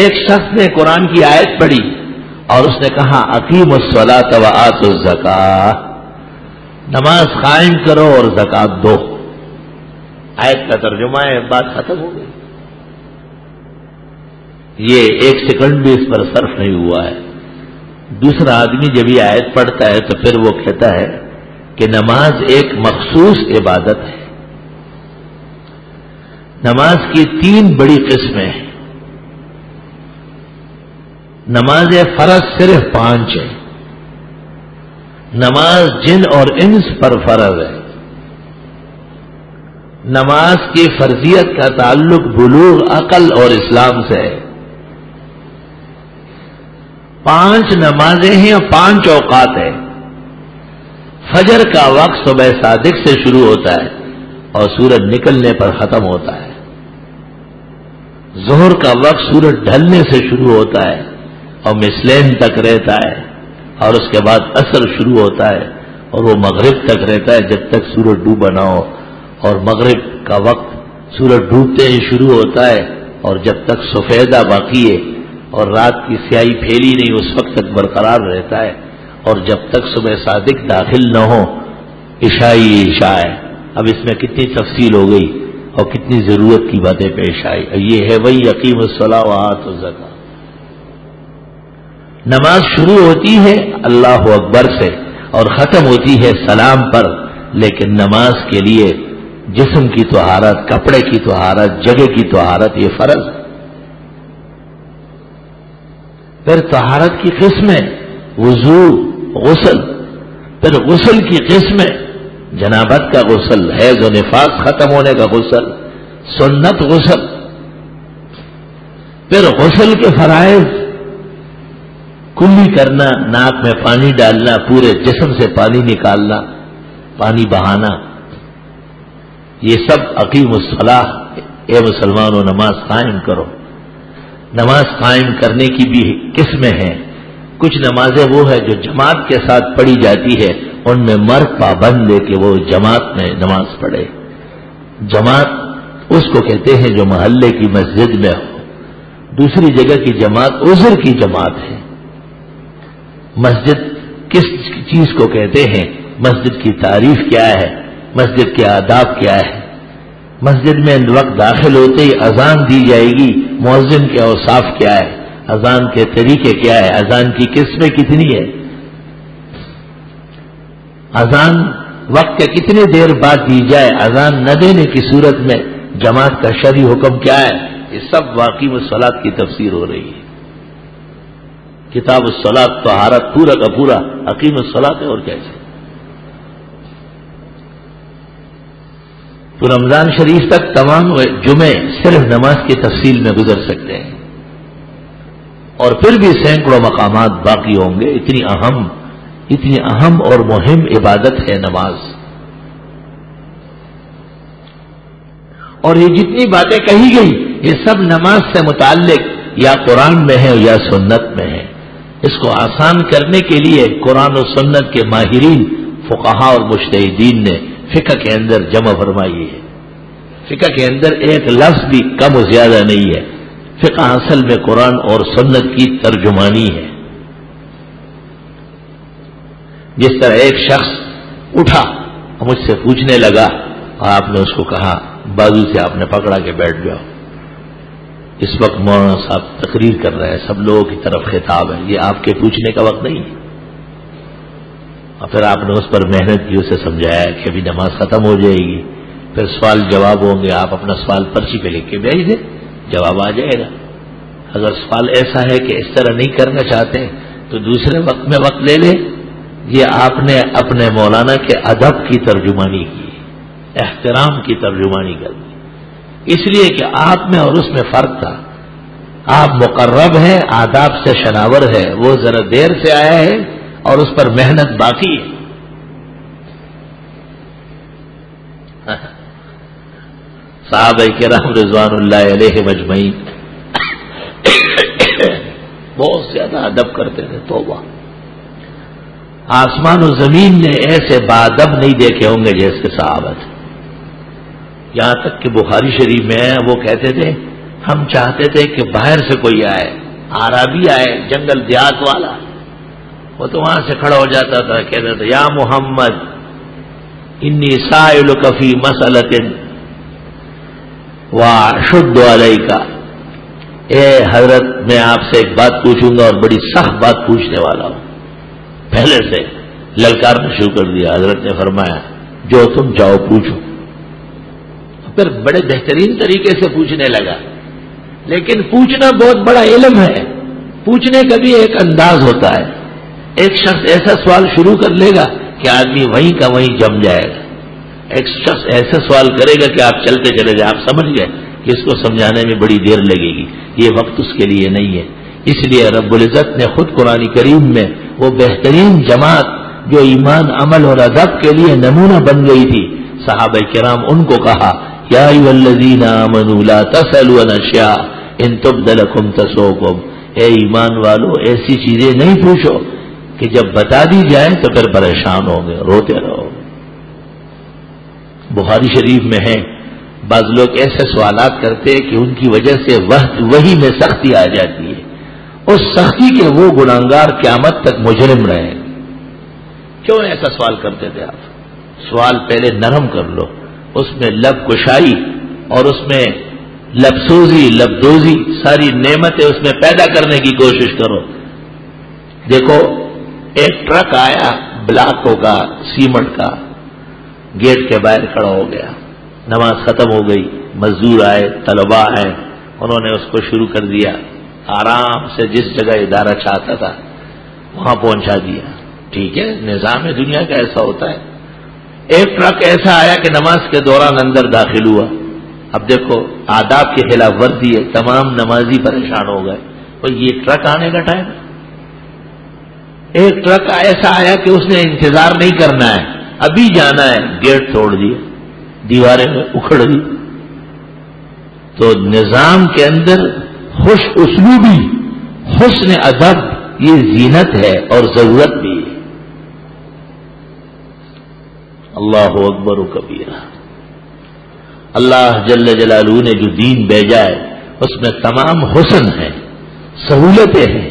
ایک شخص نے قرآن کی آیت پڑھی اور اس نے کہا اقیموا الصلاۃ وآتوا الزکاۃ، نماز قائم کرو اور زکات دو. آیت کا ترجمہ ہے، بات ختم ہو گئی. یہ ایک سیکنڈ بھی اس پر صرف نہیں ہوا ہے. دوسرا آدمی جب یہ آیت پڑھتا ہے تو پھر وہ کہتا ہے کہ نماز ایک مخصوص عبادت ہے. نماز کی 3 بڑی قسمیں ہیں. نماز فرض صرف 5 ہے. نماز جن اور انس پر فرض ہے. نماز کی فرضیت کا تعلق بلوغ عقل اور اسلام سے ہے. 5 نمازیں ہیں اور 5 اوقات ہیں. فجر کا وقت صبح صادق سے شروع ہوتا ہے اور سورج نکلنے پر ختم ہوتا ہے. ظہر کا وقت سورج ڈھلنے سے شروع ہوتا ہے اور مثلین تک رہتا ہے اور اس کے بعد عصر شروع ہوتا ہے اور وہ مغرب تک رہتا ہے جب تک سورج ڈوبا نہ ہو. اور مغرب کا وقت سورج ڈوبتے ہی شروع ہوتا ہے اور جب تک سفیدہ باقی ہے اور رات کی سیاہی پھیلی نہیں اس وقت تک برقرار رہتا ہے اور جب تک صبح صادق داخل نہ ہو عشاء ہے. اب اس میں کتنی تفصیل ہو گئی اور کتنی ضرورت کی باتیں پیش آئی. یہ ہے وہی اقیموا الصلاۃ وآتوا الزکاۃ. نماز شروع ہوتی ہے اللہ اکبر سے اور ختم ہوتی ہے سلام پر. لیکن نماز کے لیے جسم کی طہارت، کپڑے کی طہارت، جگہ کی طہارت یہ فرض ہے. پھر طہارت کی قسمیں وضو، غسل. پھر غسل کی قسمیں جنابت کا غسل، حیض و نفاس ختم ہونے کا غسل، سنت غسل. پھر غسل کے فرائض کلی کرنا، ناک میں پانی ڈالنا، پورے جسم سے پانی نکالنا، پانی بہانا. یہ سب اقیموا الصلاۃ، اے مسلمانوں نماز قائم کرو. نماز قائم کرنے کی بھی قسمیں ہیں. کچھ نمازیں وہ ہے جو جماعت کے ساتھ پڑھی جاتی ہے، ان میں مرد پابند ہے کہ وہ جماعت میں نماز پڑھے. جماعت اس کو کہتے ہیں جو محلے کی مسجد میں ہو. دوسری جگہ کی جماعت عذر کی جماعت ہے. مسجد کس چیز کو کہتے ہیں، مسجد کی تعریف کیا ہے، مسجد کے آداب کیا ہے. مسجد میں وقت داخل ہوتے ہی اذان دی جائے گی. مؤذن کے اوصاف کیا ہے، اذان کے طریقے کیا ہے، اذان کی قسمیں کتنی ہے، اذان وقت کے کتنی دیر بعد دی جائے، اذان نہ دینے کی صورت میں جماعت کا شرعی حکم کیا ہے. یہ سب واقعی الصلاۃ کی تفسیر ہو رہی ہے. کتاب الصلاۃ طہارت پورا کا پورا اقیم الصلاۃ ہے. اور کیسے تو رمضان شریف تک تمام جمعے صرف نماز کی تفصیل میں گزر سکتے ہیں اور پھر بھی سینکڑوں مقامات باقی ہوں گے. اتنی اہم اور مہم عبادت ہے نماز. اور یہ جتنی باتیں کہی گئی یہ سب نماز سے متعلق یا قرآن میں ہے یا سنت میں ہے. اس کو آسان کرنے کے لیے قرآن و سنت کے ماہرین فقہا اور مجتہدین نے فقہ کے اندر جمع فرمائی ہے. فقہ کے اندر ایک لفظ بھی کم و زیادہ نہیں ہے. فقہ اصل میں قرآن اور سنت کی ترجمانی ہے. جس طرح ایک شخص اٹھا اور مجھ سے پوچھنے لگا اور آپ نے اس کو کہا بازو سے آپ نے پکڑا کہ بیٹھ جاؤ. اس وقت مولانا صاحب تقریر کر رہے ہیں، سب لوگوں کی طرف خطاب ہے، یہ آپ کے پوچھنے کا وقت نہیں ہے. اور پھر آپ نے اس پر محنت کی، اسے سمجھایا کہ ابھی نماز ختم ہو جائے گی، پھر سوال جواب ہوں گے، آپ اپنا سوال پرچی پہ لکھ کے بھیج دیں، جواب آ جائے گا. اگر سوال ایسا ہے کہ اس طرح نہیں کرنا چاہتے ہیں تو دوسرے وقت میں وقت لے لیں. یہ آپ نے اپنے مولانا کے ادب کی ترجمانی کی. احترام کی ترجمانی کر دی، اس لیے کہ آپ میں اور اس میں فرق تھا. آپ مقرب ہیں، آداب سے شناور ہے، وہ ذرا دیر سے آیا ہے اور اس پر محنت باقی ہے. صحابہ کرام رضوان اللہ علیہ مجمعین بہت زیادہ ادب کرتے تھے. توبہ، آسمان و زمین نے ایسے بادب نہیں دیکھے ہوں گے جیسے صحابہ تھے. یہاں تک کہ بخاری شریف میں وہ کہتے تھے ہم چاہتے تھے کہ باہر سے کوئی آئے، عربی آئے، جنگل دیہات والا، وہ تو وہاں سے کھڑا ہو جاتا تھا، کہتا تھا یا محمد انی سائلک فی مسئلۃ واشد علیک، اے حضرت میں آپ سے ایک بات پوچھوں گا اور بڑی سخت بات پوچھنے والا ہوں. پہلے سے للکارنا شروع کر دیا. حضرت نے فرمایا جو تم چاہو پوچھو. پھر بڑے بہترین طریقے سے پوچھنے لگا. لیکن پوچھنا بہت بڑا علم ہے. پوچھنے کا بھی ایک انداز ہوتا ہے. ایک شخص ایسا سوال شروع کر لے گا کہ آدمی وہیں کا وہیں جم جائے گا. ایک شخص ایسا سوال کرے گا کہ آپ چلتے چلے جائیں. آپ سمجھ گئے کہ اس کو سمجھانے میں بڑی دیر لگے گی، یہ وقت اس کے لیے نہیں ہے. اس لیے رب العزت نے خود قرآن کریم میں وہ بہترین جماعت جو ایمان، عمل اور ادب کے لیے نمونہ بن گئی تھی، صحابہ کرام، ان کو کہا یا ایھا الذین آمنوا لا تسألوا عن اشیاء ان تبد لکم تسؤکم. اے ایمان والو، ایسی چیزیں نہیں پوچھو کہ جب بتا دی جائیں تو پھر پریشان ہوں گے، روتے رہو. بخاری شریف میں ہے بعض لوگ ایسے سوالات کرتے کہ ان کی وجہ سے وحی میں سختی آ جاتی ہے. اس سختی کے وہ گناہگار قیامت تک مجرم رہے. کیوں ایسا سوال کرتے تھے آپ؟ سوال پہلے نرم کر لو، اس میں لب کشائی اور اس میں لبسوزی، لبدوزی، ساری نعمتیں اس میں پیدا کرنے کی کوشش کرو. دیکھو ایک ٹرک آیا بلاکوں کا، سیمنٹ کا، گیٹ کے باہر کھڑا ہو گیا. نماز ختم ہو گئی، مزدور آئے، طلباء آئے، انہوں نے اس کو شروع کر دیا. آرام سے جس جگہ ادارہ چاہتا تھا وہاں پہنچا دیا. ٹھیک ہے، نظام دنیا کا ایسا ہوتا ہے. ایک ٹرک ایسا آیا کہ نماز کے دوران اندر داخل ہوا. اب دیکھو آداب کی خلاف ورزی ہے، تمام نمازی پریشان ہو گئے. اور یہ ٹرک آنے کا ٹائم. ایک ٹرک ایسا آیا کہ اس نے انتظار نہیں کرنا ہے، ابھی جانا ہے، گیٹ توڑ دیا، دیواریں میں اکھڑ دی. تو نظام کے اندر خوش اسلوبی، حسن ادب یہ زینت ہے اور ضرورت بھی ہے. اللہ اکبر و کبیرہ. اللہ جل جلالہ نے جو دین بھیجا ہے اس میں تمام حسن ہے، سہولتیں ہیں،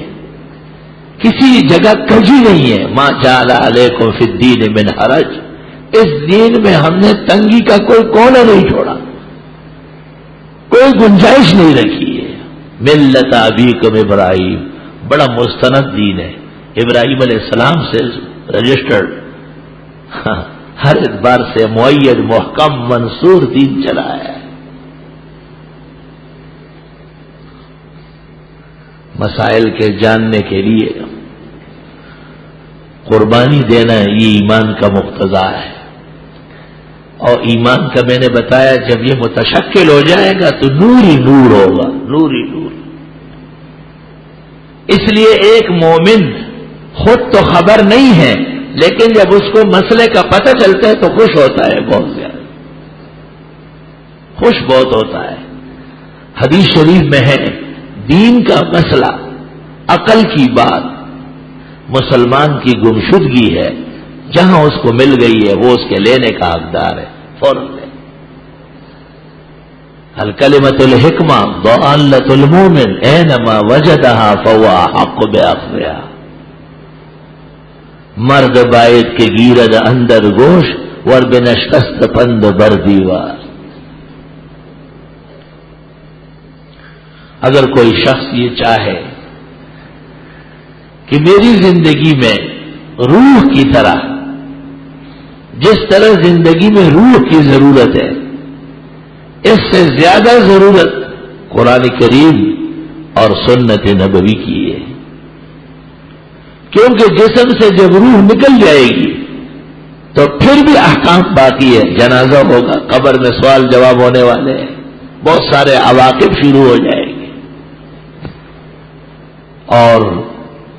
کسی جگہ کجی نہیں ہے. ما جعل علیکم فی الدین من حرج. اس دین میں ہم نے تنگی کا کوئی کونا نہیں چھوڑا، کوئی گنجائش نہیں رکھی ہے. ملت ابیکم ابراہیم، بڑا مستند دین ہے. ابراہیم علیہ السلام سے رجسٹرڈ، ہر اعتبار سے مؤید، محکم، منصور دین چلا ہے. مسائل کے جاننے کے لیے قربانی دینا یہ ایمان کا مقتضا ہے. اور ایمان کا میں نے بتایا جب یہ متشکل ہو جائے گا تو نور ہی نور ہوگا، نور ہی نور. اس لیے ایک مومن خود تو خبر نہیں ہے، لیکن جب اس کو مسئلے کا پتہ چلتا ہے تو خوش ہوتا ہے، بہت زیادہ خوش بہت ہوتا ہے. حدیث شریف میں ہے دین کا مسئلہ، عقل کی بات مسلمان کی گمشدگی ہے. جہاں اس کو مل گئی ہے وہ اس کے لینے کا حقدار ہے، فوراً لے. الکلمۃ الحکمہ ضالۃ المومن اینما وجدها فهو احق باخذها. مرد باید کے گیرد اندر گوش ور بنشست پند بر دیوار. اگر کوئی شخص یہ چاہے کہ میری زندگی میں روح کی طرح، جس طرح زندگی میں روح کی ضرورت ہے، اس سے زیادہ ضرورت قرآن کریم اور سنت نبوی کی ہے. کیونکہ جسم سے جب روح نکل جائے گی تو پھر بھی احکام باقی ہے. جنازہ ہوگا, قبر میں سوال جواب ہونے والے ہیں, بہت سارے عواقب شروع ہو جائیں گے. اور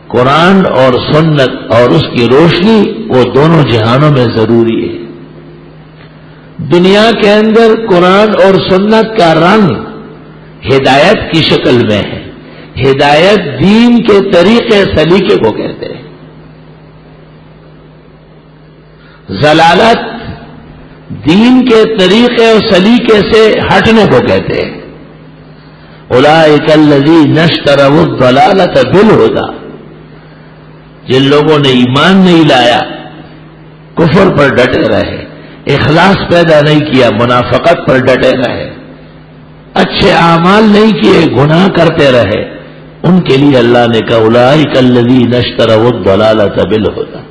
قرآن اور سنت اور اس کی روشنی وہ دونوں جہانوں میں ضروری ہے. دنیا کے اندر قرآن اور سنت کا رنگ ہدایت کی شکل میں ہے. ہدایت دین کے طریقے سلیقے کو کہتے ہیں. ضلالت دین کے طریقے اور سلیقے سے ہٹنے کو کہتے ہیں. اولئک الذین اشتروا الضلالۃ بالہدی, جن لوگوں نے ایمان نہیں لایا, کفر پر ڈٹے رہے, اخلاص پیدا نہیں کیا, منافقت پر ڈٹے رہے, اچھے اعمال نہیں کیے, گناہ کرتے رہے, ان کے لیے اللہ نے کہا اولئک الذین اشتروا الضلالۃ بالہدی.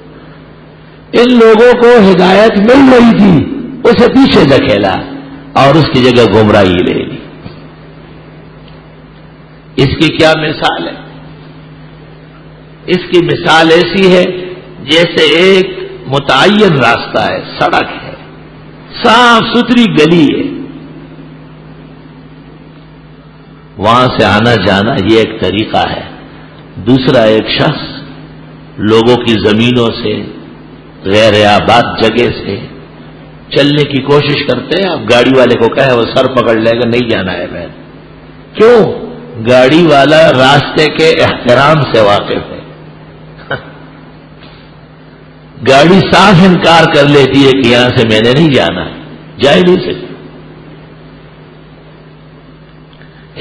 ان لوگوں کو ہدایت مل رہی تھی, اسے پیچھے دھکیلا اور اس کی جگہ گمراہی لے لی. اس کی کیا مثال ہے؟ اس کی مثال ایسی ہے جیسے ایک متعین راستہ ہے, سڑک ہے, صاف ستھری گلی ہے, وہاں سے آنا جانا یہ ایک طریقہ ہے. دوسرا ایک شخص لوگوں کی زمینوں سے, غیر آباد جگہ سے چلنے کی کوشش کرتے ہیں. اب گاڑی والے کو کہے وہ سر پکڑ لے گا, نہیں جانا ہے میں. کیوں؟ گاڑی والا راستے کے احترام سے واقف ہے. گاڑی صاف انکار کر لیتی ہے کہ یہاں سے میں نے نہیں جانا ہے, جا ہی نہیں سکتی.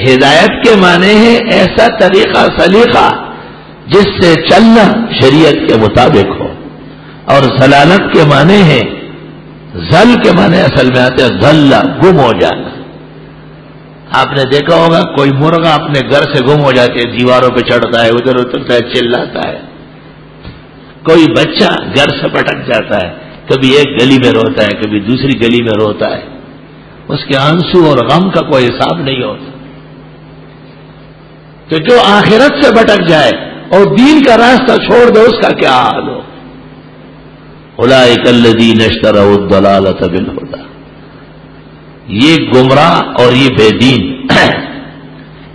ہدایت کے معنی ہے ایسا طریقہ سلیقہ جس سے چلنا شریعت کے مطابق ہو. اور ضلالت کے معنی ہے, ضل کے معنی اصل میں آتے ہیں ضل, گم ہو جانا. آپ نے دیکھا ہوگا کوئی مرغا اپنے گھر سے گم ہو جاتے ہے, دیواروں پہ چڑھتا ہے, ادھر اترتا ہے, چلاتا ہے. کوئی بچہ گھر سے بھٹک جاتا ہے, کبھی ایک گلی میں روتا ہے, کبھی دوسری گلی میں روتا ہے. اس کے آنسو اور غم کا کوئی حساب نہیں ہوتا. تو جو آخرت سے بھٹک جائے اور دین کا راستہ چھوڑ دے, اس کا کیا حال ہو. اولئک الذین اشتروا الضلالۃ بالہدی. یہ گمراہ اور یہ بے دین,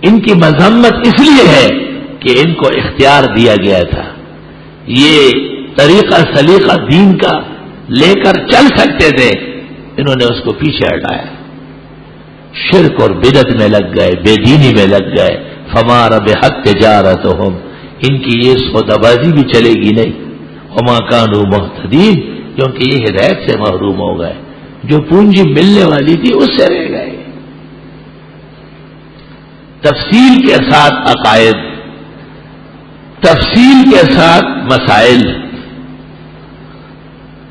ان کی مذمت اس لیے ہے کہ ان کو اختیار دیا گیا تھا, یہ طریقہ سلیقہ دین کا لے کر چل سکتے تھے, انہوں نے اس کو پیچھے ہٹایا, شرک اور بدعت میں لگ گئے, بے دینی میں لگ گئے. فما ربحت تجارتہم, ان کی یہ سودا بازی بھی چلے گی نہیں. وما کانوا مہتدین, کیونکہ یہ ہدایت سے محروم ہو گئے, جو پونجی ملنے والی تھی اس سے رہ گئے. تفصیل کے ساتھ عقائد, تفصیل کے ساتھ مسائل,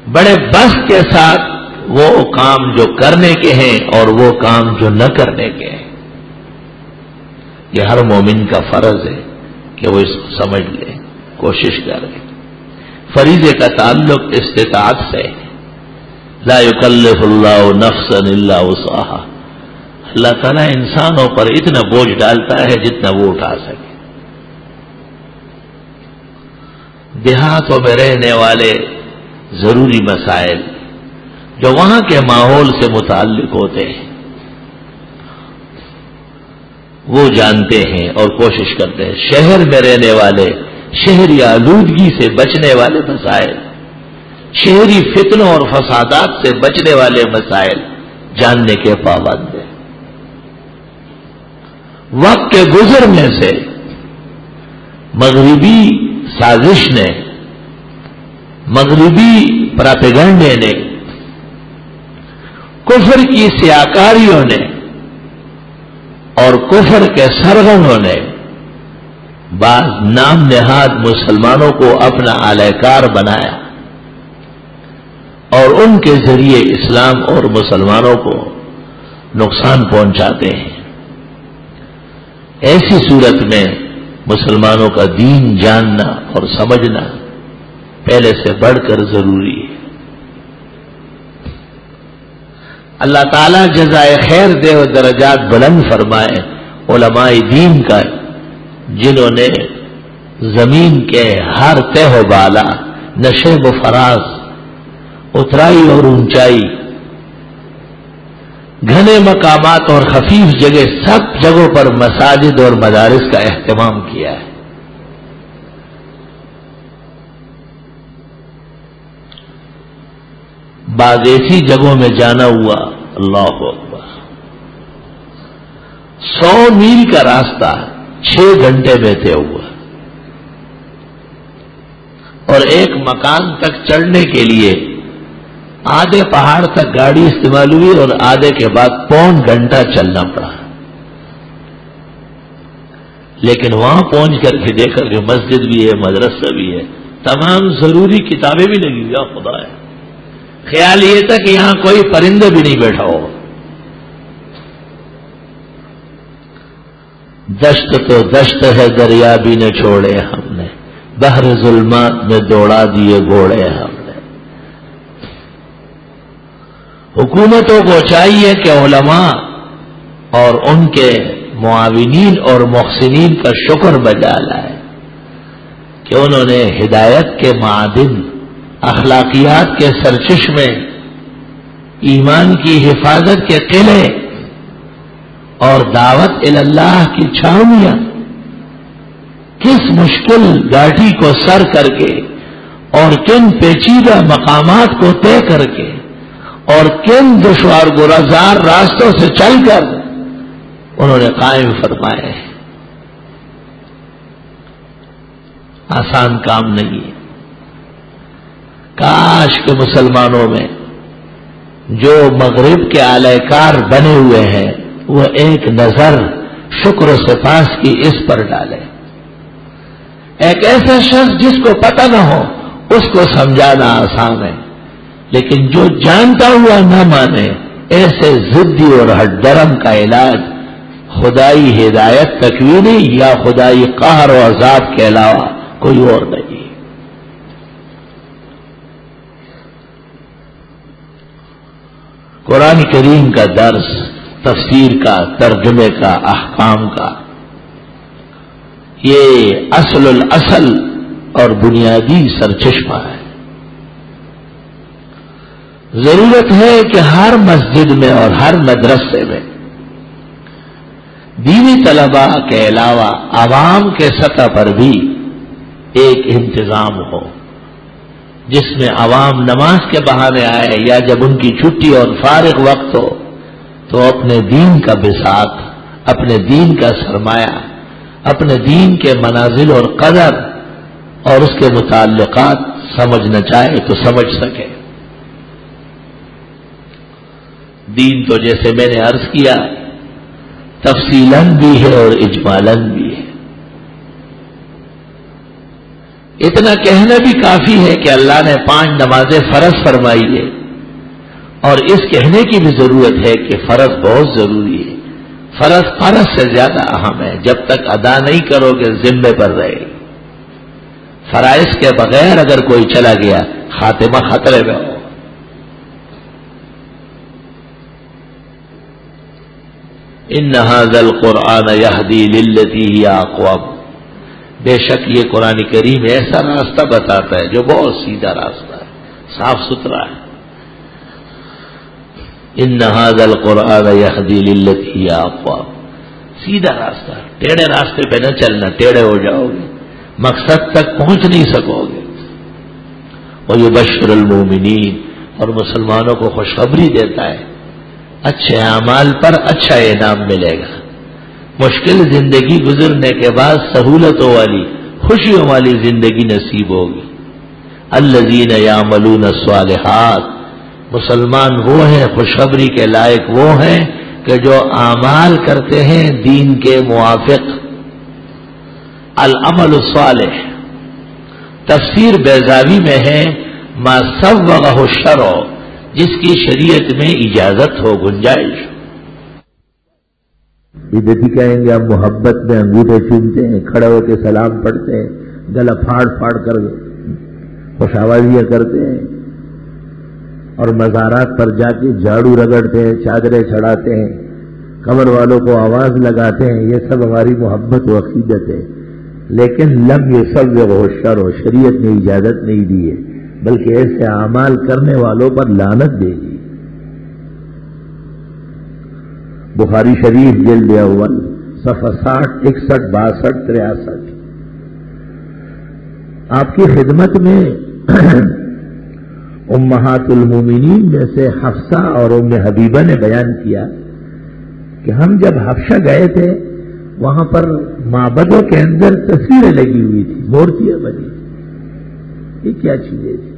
بڑے بست کے ساتھ وہ کام جو کرنے کے ہیں اور وہ کام جو نہ کرنے کے ہیں. یہ ہر مومن کا فرض ہے کہ وہ اس کو سمجھ لے, کوشش کرے. فریضے کا تعلق استطاعت سے ہے. لا یکلف اللہ نفسا الا وسعها. اللہ تعالیٰ انسانوں پر اتنا بوجھ ڈالتا ہے جتنا وہ اٹھا سکے. دیہاتوں میں رہنے والے ضروری مسائل جو وہاں کے ماحول سے متعلق ہوتے ہیں وہ جانتے ہیں اور کوشش کرتے ہیں. شہر میں رہنے والے شہری آلودگی سے بچنے والے مسائل, شہری فتنوں اور فسادات سے بچنے والے مسائل جاننے کے پابند ہیں. وقت کے گزرنے سے مغربی سازش نے, مغربی پراپیگنڈے نے, کفر کی سیاکاریوں نے اور کفر کے سرغنوں نے بعض نام نہاد مسلمانوں کو اپنا اہلکار بنایا اور ان کے ذریعے اسلام اور مسلمانوں کو نقصان پہنچاتے ہیں. ایسی صورت میں مسلمانوں کا دین جاننا اور سمجھنا پہلے سے بڑھ کر ضروری ہے. اللہ تعالیٰ جزائے خیر دے و درجات بلند فرمائے علماء دین کا, جنہوں نے زمین کے ہر تہ و بالا, نشیب و فراز اترائی اور اونچائی، گھنے مقامات اور خفیف جگہ، سب جگہوں پر مساجد اور مدارس کا اہتمام کیا ہے۔ بعض ایسی جگہوں میں جانا ہوا، اللہ اکبر، 100 میل کا راستہ 6 گھنٹے میں طے ہوا، اور ایک مکان تک چڑھنے کے لیے آدھے پہاڑ تک گاڑی استعمال ہوئی اور آدھے کے بعد 1.25 گھنٹہ چلنا پڑا۔ لیکن وہاں پہنچ کر کے دیکھا کہ مسجد بھی ہے، مدرسہ بھی ہے، تمام ضروری کتابیں بھی لگی ہوئی، خدا ہے۔ خیال یہ تھا کہ یہاں کوئی پرندہ بھی نہیں بیٹھا ہو۔ دشت تو دشت ہے، دریا بھی نہ چھوڑے ہم نے، بحر ظلمات میں دوڑا دیے گھوڑے ہم نے۔ حکومتوں کو چاہیے کہ علماء اور ان کے معاونین اور محسنین کا شکر بجا لائے کہ انہوں نے ہدایت کے معادن، اخلاقیات کے سرچشمے، ایمان کی حفاظت کے قلعے اور دعوت اللہ کی چھاؤنیاں کس مشکل گاٹی کو سر کر کے اور کن پیچیدہ مقامات کو طے کر کے اور کن دشوار گزار راستوں سے چل کر انہوں نے قائم فرمائے۔ آسان کام نہیں ہے۔ کاش کہ مسلمانوں میں جو مغرب کے اعلی کار بنے ہوئے ہیں وہ ایک نظر شکر و سپاس کی اس پر ڈالے۔ ایک ایسا شخص جس کو پتہ نہ ہو اس کو سمجھانا آسان ہے، لیکن جو جانتا ہوا نہ مانے، ایسے ضدی اور ہٹ درم کا علاج خدائی ہدایت تکوینی یا خدائی قہر و عذاب کے علاوہ کوئی اور نہیں۔ قرآن کریم کا درس، تفسیر کا، ترجمے کا، احکام کا، یہ اصل الاصل اور بنیادی سرچشمہ ہے۔ ضرورت ہے کہ ہر مسجد میں اور ہر مدرسے میں دینی طلباء کے علاوہ عوام کے سطح پر بھی ایک انتظام ہو جس میں عوام نماز کے بہانے آئے یا جب ان کی چھٹی اور فارغ وقت ہو تو اپنے دین کا بساط، اپنے دین کا سرمایہ، اپنے دین کے منازل اور قدر اور اس کے متعلقات سمجھنا چاہے تو سمجھ سکے۔ دین تو جیسے میں نے عرض کیا تفصیلاً بھی ہے اور اجمالاً بھی ہے۔ اتنا کہنا بھی کافی ہے کہ اللہ نے 5 نمازیں فرض فرمائی ہے، اور اس کہنے کی بھی ضرورت ہے کہ فرض بہت ضروری ہے۔ فرض سے زیادہ اہم ہے، جب تک ادا نہیں کرو گے ذمے پر رہے۔ فرائض کے بغیر اگر کوئی چلا گیا خاتمہ خطرے میں ہو۔ ان ھذا القرآن یہدی للتی ہی اقوم، بے شک یہ قرآن کریم ایسا راستہ بتاتا ہے جو بہت سیدھا راستہ ہے، صاف ستھرا ہے۔ ان ھذا القرآن یہدی للتی ہی اقوم، سیدھا راستہ، ٹیڑھے راستے پہ نہ چلنا، ٹیڑھے ہو جاؤ گے، مقصد تک پہنچ نہیں سکو گے۔ ویبشر المومنین، اور مسلمانوں کو خوشخبری دیتا ہے اچھے اعمال پر اچھا انعام ملے گا۔ مشکل زندگی گزرنے کے بعد سہولتوں والی، خوشیوں والی زندگی نصیب ہوگی۔ الذین یعملون الصالحات، مسلمان وہ ہیں، خوشخبری کے لائق وہ ہیں کہ جو اعمال کرتے ہیں دین کے موافق۔ العمل الصالح تفسیر بیضاوی میں ہے ما سوغہ الشرع، جس کی شریعت میں اجازت ہو، گنجائش۔ بدعتی کہیں گے ہم محبت میں انگوٹھے چومتے ہیں، کھڑے ہو کے سلام پڑھتے ہیں، گلا پھاڑ پھاڑ کر خوش آوازیاں کرتے ہیں، اور مزارات پر جا کے جھاڑو رگڑتے ہیں، چادریں چڑھاتے ہیں، قبر والوں کو آواز لگاتے ہیں، یہ سب ہماری محبت و عقیدت ہے۔ لیکن لم یصوغہ الشرع، شریعت نے اجازت نہیں دی ہے بلکہ ایسے اعمال کرنے والوں پر لعنت دے گی۔ بخاری شریف جلد اول صفحہ 60، 61، 62، 63۔ آپ کی خدمت میں امہات المومنین میں سے حفصہ اور ام حبیبہ نے بیان کیا کہ ہم جب حبشہ گئے تھے وہاں پر معبدوں کے اندر تصویریں لگی ہوئی تھی، مورتیاں بنی تھی۔ یہ کیا چیزیں تھی؟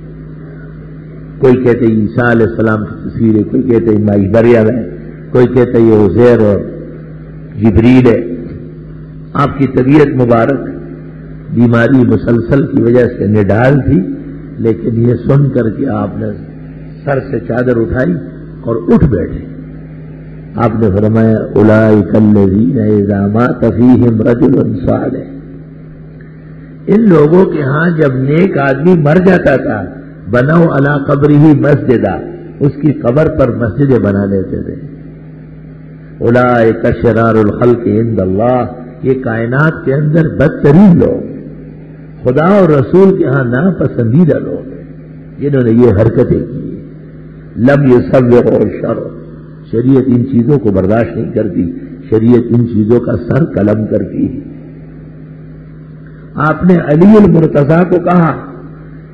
کوئی کہتے عیسیٰ علیہ السلام کی تصویریں، کوئی کہتے مائی مریم ہے، کوئی کہتے یہ عزیر اور جبریل ہے۔ آپ کی طبیعت مبارک بیماری مسلسل کی وجہ سے نڈال تھی، لیکن یہ سن کر کے آپ نے سر سے چادر اٹھائی اور اٹھ بیٹھے۔ آپ نے فرمایا اولئک الذین اذا مات فیہم رجل صالح، ان لوگوں کے ہاں جب نیک آدمی مر جاتا تھا بنو علی قبرہ مسجدا، اس کی قبر پر مسجدیں بنا لیتے تھے۔ اولئک شرار الخلق عند اللہ، یہ کائنات کے اندر بدترین لوگ، خدا اور رسول کے ہاں ناپسندیدہ لوگ ہیں جنہوں نے یہ حرکتیں کی۔ لم یصوغوا الشرع، شریعت ان چیزوں کو برداشت نہیں کرتی، شریعت ان چیزوں کا سر قلم کرتی ہے۔ آپ نے علی المرتضیٰ کو کہا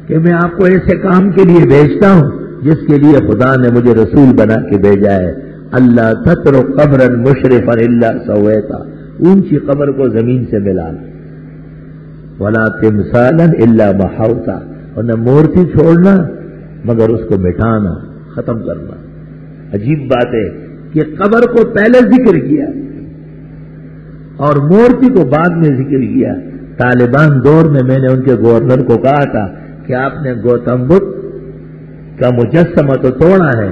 کہ میں آپ کو ایسے کام کے لیے بھیجتا ہوں جس کے لیے خدا نے مجھے رسول بنا کے بھیجا ہے۔ اللہ تترک قبرا مشرفا الا سویتا، اونچی قبر کو زمین سے ملا، ولا تمثالا الا محوتا، اور نہ مورتی چھوڑنا مگر اس کو مٹانا، ختم کرنا۔ عجیب بات ہے کہ قبر کو پہلے ذکر کیا اور مورتی کو بعد میں ذکر کیا۔ طالبان دور میں نے ان کے گورنر کو کہا تھا کہ آپ نے گوتم بدھ کا مجسمہ تو توڑا ہے،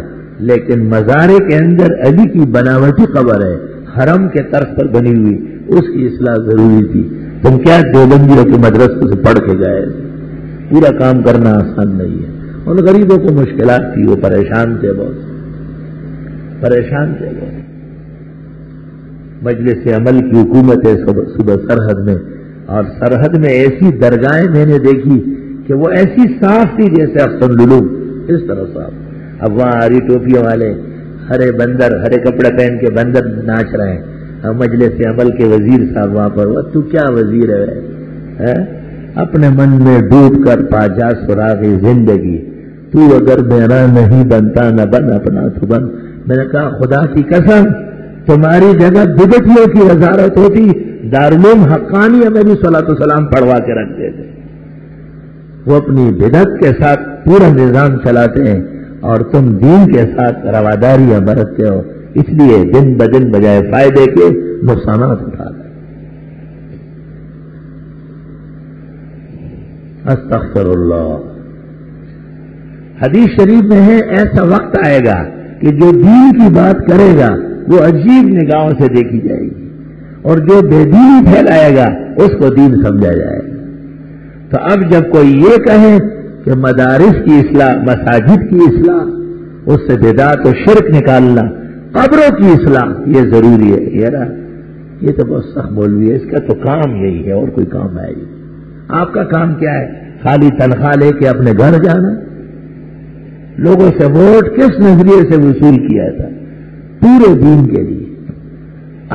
لیکن مزارے کے اندر علی کی بناوٹی قبر ہے، حرم کے طرف پر بنی ہوئی، اس کی اصلاح ضروری تھی۔ تم کیا دیوبندیوں کے مدرسوں سے پڑھ کے گئے؟ پورا کام کرنا آسان نہیں ہے۔ ان غریبوں کو مشکلات تھی، وہ پریشان تھے، بہت پریشان تھے۔ مجلس عمل کی حکومت ہے صبح سرحد میں، اور سرحد میں ایسی درگاہیں میں نے دیکھی کہ وہ ایسی صاف تھی جیسے افسن لولو، اس طرح صاف۔ اب وہاں ہری ٹوپیوں والے ہرے بندر، ہرے کپڑے پہن کے بندر ناچ رہے ہیں، اب مجلس عمل کے وزیر صاحب وہاں پر، تو کیا وزیر ہے؟ اپنے من میں ڈوب کر پا جا سراغ زندگی، تو اگر میرا نہیں بنتا نہ بن اپنا تو بن۔ میں نے کہا خدا کی قسم تمہاری جگہ بدعتیوں کی وزارت ہوتی، دارالعلوم حقانیہ میں بھی صلاۃ والسلام پڑھوا کے رکھتے تھے۔ وہ اپنی بدعت کے ساتھ پورا نظام چلاتے ہیں اور تم دین کے ساتھ رواداریاں برتتے ہو، اس لیے دن بدن بجائے فائدے کے نقصانات اٹھا رہے۔ استغفر اللہ۔ حدیث شریف میں ہے ایسا وقت آئے گا کہ جو دین کی بات کرے گا وہ عجیب نگاہوں سے دیکھی جائے گی، اور جو بے دین پھیلائے گا اس کو دین سمجھا جائے گا۔ تو اب جب کوئی یہ کہے کہ مدارس کی اصلاح، مساجد کی اصلاح، اس سے بدعت و شرک نکالنا، قبروں کی اصلاح، یہ ضروری ہے، یہ تو بہت سخت مولوی ہے، اس کا تو کام یہی ہے، اور کوئی کام ہے ہی۔ آپ کا کام کیا ہے؟ خالی تنخواہ لے کے اپنے گھر جانا؟ لوگوں سے ووٹ کس نظریے سے وصول کیا تھا؟ پورے دین کے لیے،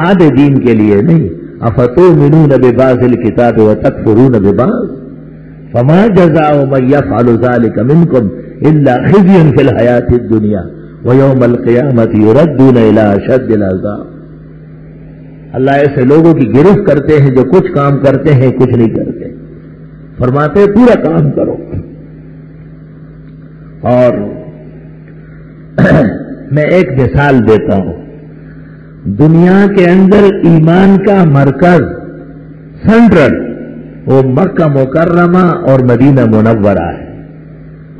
آدھے دین کے لیے نہیں۔ افتؤمنون ببعض الکتاب وتکفرون ببعض فما جزاء من يفعل ذلك منكم الا خزي في الحياة الدنيا ويوم القيامة يردون الى اشد العذاب۔ اللہ ایسے لوگوں کی گرفت کرتے ہیں جو کچھ کام کرتے ہیں کچھ نہیں کرتے، فرماتے پورا کام کرو۔ اور میں ایک مثال دیتا ہوں، دنیا کے اندر ایمان کا مرکز سینٹرل وہ مکہ مکرمہ اور مدینہ منورہ ہے۔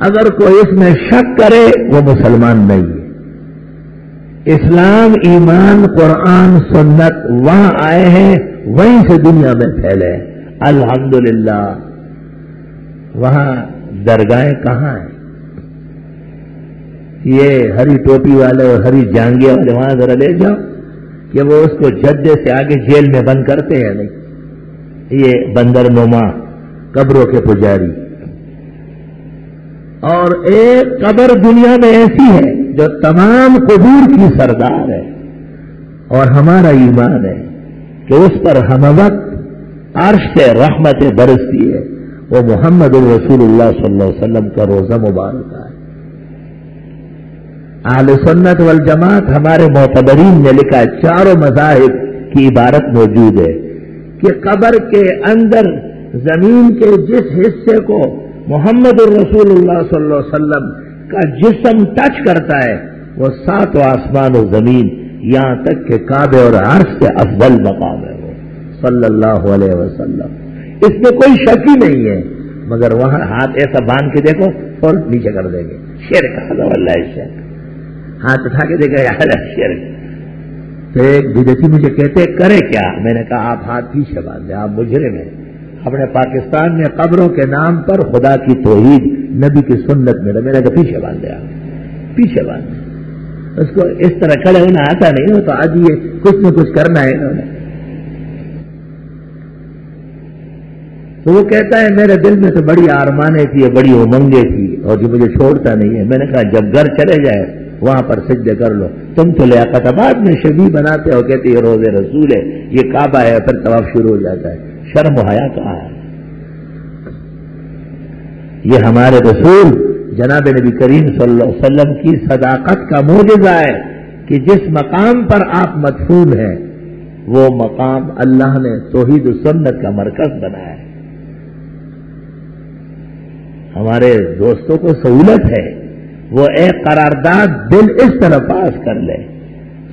اگر کوئی اس میں شک کرے وہ مسلمان نہیں ہے۔ اسلام، ایمان، قرآن، سنت وہاں آئے ہیں، وہیں سے دنیا میں پھیلے ہیں۔ الحمدللہ۔ وہاں درگاہیں کہاں ہیں؟ یہ ہری ٹوپی والے اور ہری جانگے والے وہاں ذرا لے جاؤ کہ وہ اس کو جدے سے آگے جیل میں بند کرتے ہیں نہیں؟ یہ بندر نما قبروں کے پجاری، اور ایک قبر دنیا میں ایسی ہے جو تمام قبور کی سردار ہے، اور ہمارا ایمان ہے کہ اس پر ہم وقت عرش سے رحمت برستی ہے، وہ محمد الرسول اللہ صلی اللہ علیہ وسلم کا روزہ مبارک ہے۔ اہل سنت والجماعت ہمارے معتبرین نے لکھا ہے، چاروں مذاہب کی عبارت موجود ہے کہ قبر کے اندر زمین کے جس حصے کو محمد الرسول اللہ صلی اللہ علیہ وسلم کا جسم ٹچ کرتا ہے وہ 7 آسمان و زمین، یہاں تک کہ کعبے اور عرش سے افضل مقام ہے وہ صلی اللہ علیہ وسلم، اس میں کوئی شک ہی نہیں ہے۔ مگر وہاں ہاتھ ایسا باندھ کے دیکھو اور نیچے کر دیں گے، شرک اللہ شرک، ہاتھ اٹھا کے دیکھا یار شرک۔ تو ایک بدعتی مجھے کہتے کرے کیا؟ میں نے کہا آپ ہاتھ پیچھے باندھیں، آپ مجرم ہیں۔ اپنے پاکستان میں قبروں کے نام پر خدا کی توحید نبی کی سنت میں نے کہا پیچھے باندھ دیا، پیچھے باندھ، اس کو اس طرح کھڑے ہونا آتا نہیں ہو تو آج یہ کچھ نہ کچھ کرنا ہے انہوں نے۔ تو وہ کہتا ہے میرے دل میں تو بڑی آرمانیں تھی، بڑی امنگیں تھی، اور جو مجھے چھوڑتا نہیں ہے۔ میں نے کہا جب گھر چلے جائے وہاں پر سجدے کر لو، تم تو لیاقت آباد میں شبیہ بناتے ہو، کہتے یہ روز رسول ہے، یہ کعبہ ہے، پھر طواف شروع ہو جاتا ہے۔ شرم و حیا کہاں ہے؟ یہ ہمارے رسول جناب نبی کریم صلی اللہ علیہ وسلم کی صداقت کا معجزہ ہے کہ جس مقام پر آپ مدفون ہیں وہ مقام اللہ نے توحید و سنت کا مرکز بنایا ہے۔ ہمارے دوستوں کو سہولت ہے، وہ ایک قرارداد بل اس طرح پاس کر لے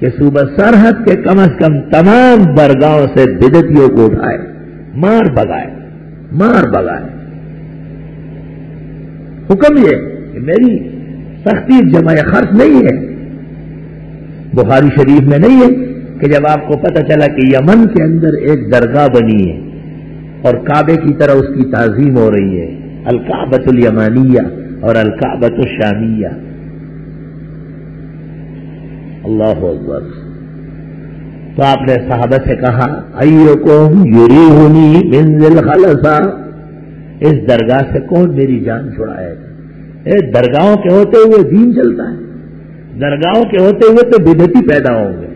کہ صوبہ سرحد کے کم از کم تمام درگاہوں سے بدعتیوں کو اٹھائے، مار بگائے، مار بگائے۔ حکم یہ کہ میری سختی جمع خرچ نہیں ہے، بخاری شریف میں نہیں ہے کہ جب آپ کو پتہ چلا کہ یمن کے اندر ایک درگاہ بنی ہے اور کعبے کی طرح اس کی تعظیم ہو رہی ہے، الکعبۃ الیمانیہ اور الکعبۃ الشامیہ، اللہ اکبر، تو آپ نے صحابہ سے کہا ایکم یریحنی من ذی الخلصہ، اس درگاہ سے کون میری جان چھڑائے گا؟ درگاہوں کے ہوتے ہوئے دین چلتا ہے، درگاہوں کے ہوتے ہوئے تو بدعتی پیدا ہوں گے،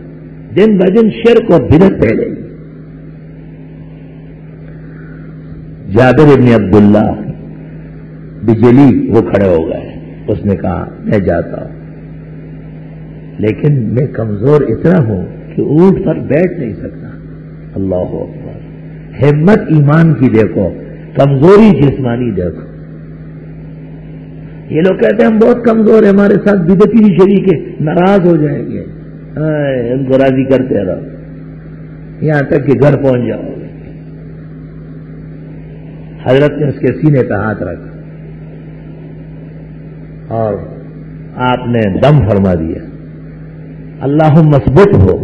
دن بدن شرک اور بدعت پھیلے گی۔ جابر بن عبداللہ بجلی وہ کھڑے ہو گئے، اس نے کہا میں جاتا ہوں لیکن میں کمزور اتنا ہوں کہ اونٹ پر بیٹھ نہیں سکتا۔ اللہ اکبر، ہمت ایمان کی دیکھو، کمزوری جسمانی دیکھو۔ یہ لوگ کہتے ہیں ہم بہت کمزور ہیں، ہمارے ساتھ بدعتی شریک ہے، ناراض ہو جائیں گے، ان کو راضی کرتے رہو یہاں تک کہ گھر پہنچ جاؤ گے۔ حضرت نے اس کے سینے پہ ہاتھ رکھا اور آپ نے دم فرما دیا، اللہم مثبت ہو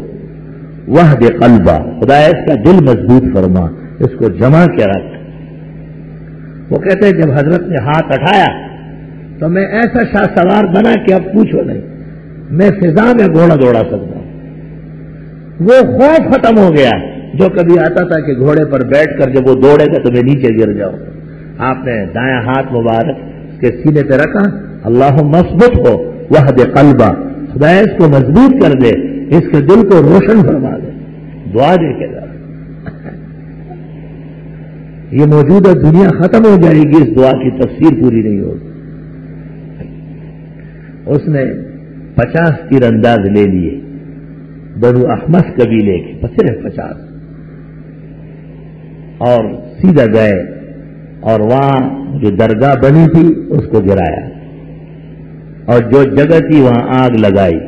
وحد قلبہ، خدا اس کا دل مضبوط فرما، اس کو جمع کے رکھ۔ وہ کہتے ہیں جب حضرت نے ہاتھ اٹھایا تو میں ایسا شاہ سوار بنا کہ اب پوچھو نہیں، میں فضا میں گھوڑا دوڑا سکتا ہوں۔ وہ خوف ختم ہو گیا جو کبھی آتا تھا کہ گھوڑے پر بیٹھ کر جب وہ دوڑے گا تو میں نیچے گر جاؤں۔ آپ نے دایاں ہاتھ مبارک اس کے سینے پہ رکھا، اللہم مثبت ہو وحد قلبہ، خدا اس کو مضبوط کر دے، اس کے دل کو روشن فرما دے، دعا دے کے ذرا۔ یہ موجودہ دنیا ختم ہو جائے گی، اس دعا کی تفسیر پوری نہیں ہوگی۔ اس نے 50 تیر انداز لے لیے بنو احمس قبیلے کے، صرف 50، اور سیدھا گئے اور وہاں جو درگاہ بنی تھی اس کو گرایا اور جو جگہ تھی وہاں آگ لگائی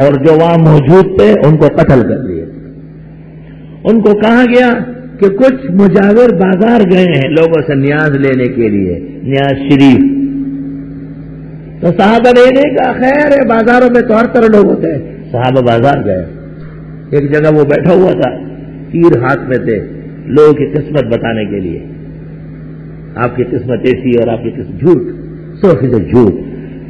اور جو وہاں موجود تھے ان کو قتل کر دیا۔ ان کو کہا گیا کہ کچھ مجاور بازار گئے ہیں لوگوں سے نیاز لینے کے لیے، نیاز شریف۔ تو صحابہ نے کہا خیر ہے، بازاروں میں تو ہر طرح لوگ ہوتے ہیں۔ صحابہ بازار گئے، ایک جگہ وہ بیٹھا ہوا تھا، تیر ہاتھ میں تھے، لوگوں کی قسمت بتانے کے لیے، آپ کی قسمت ایسی اور آپ کی قسمت، جھوٹ، 100% جھوٹ۔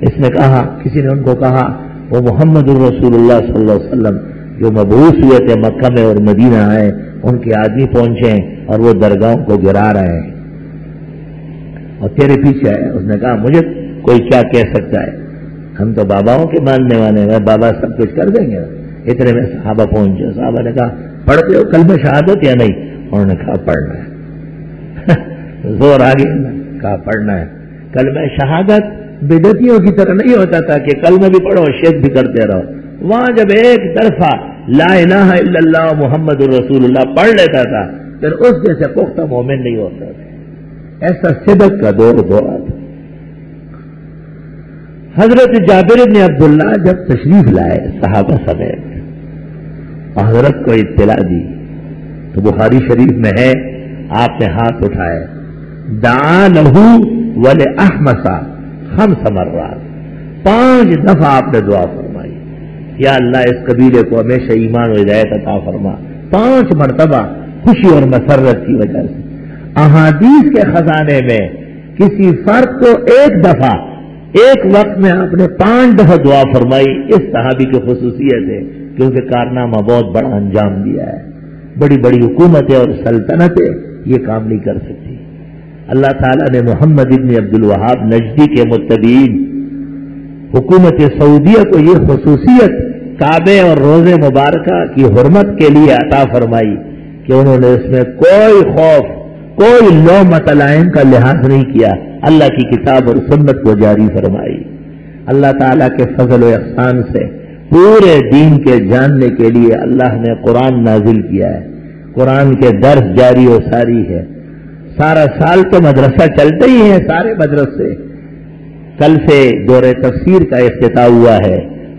اس نے کہا، کسی نے ان کو کہا وہ محمد الرسول اللہ صلی اللہ علیہ وسلم جو مبعوث ہوئے تھے مکہ میں اور مدینہ آئے، ان کے آدمی پہنچے ہیں اور وہ درگاہوں کو گرا رہے ہیں اور تیرے پیچھے آیا. اس نے کہا مجھے کوئی کیا کہہ سکتا ہے, ہم تو باباؤں کے ماننے والے ہیں, بابا سب کچھ کر دیں گے. اتنے میں صحابہ پہنچے. صحابہ نے کہا پڑھتے ہو کلمہ شہادت یا نہیں؟ انہوں نے کہا پڑھنا ہے. زور آ گیا, کہا پڑھنا ہے. کلمہ شہادت بدعتیوں کی طرح نہیں ہوتا تھا کہ کلمہ بھی پڑھو شیخ بھی کرتے رہو. وہاں جب ایک طرفہ لا الہ الا اللہ محمد الرسول اللہ پڑھ لیتا تھا پھر اس جیسے پختہ مومن نہیں ہوتا تھا. ایسا صدق کا دور تھا. حضرت جابر بن عبداللہ جب تشریف لائے صحابہ سمیت, حضرت کو اطلاع دی تو بخاری شریف میں ہے, آپ نے ہاتھ اٹھائے, دعا لہو ولأحمس 5 مرات, 5 دفعہ آپ نے دعا فرمائی, یا اللہ اس قبیلے کو ہمیشہ ایمان و ہدایت عطا فرما. 5 مرتبہ خوشی اور مسرت کی وجہ سے. احادیث کے خزانے میں کسی فرد کو ایک دفعہ ایک وقت میں آپ نے 5 دفعہ دعا فرمائی. اس صحابی کی خصوصیت ہے کیونکہ کارنامہ بہت بڑا انجام دیا ہے. بڑی بڑی حکومتیں اور سلطنتیں یہ کام نہیں کر سکتی. اللہ تعالیٰ نے محمد ابن عبد الوہاب نجدی کے متبعین حکومت سعودیہ کو یہ خصوصیت کعبے اور روزے مبارکہ کی حرمت کے لیے عطا فرمائی کہ انہوں نے اس میں کوئی خوف, کوئی لومۃ لائم کا لحاظ نہیں کیا. اللہ کی کتاب اور سنت کو جاری فرمائی. اللہ تعالیٰ کے فضل و احسان سے پورے دین کے جاننے کے لیے اللہ نے قرآن نازل کیا ہے. قرآن کے درس جاری و ساری ہے. سارا سال تو مدرسہ چلتے ہی ہے سارے مدرسے. کل سے دور تفسیر کا افتتاح ہوا ہے.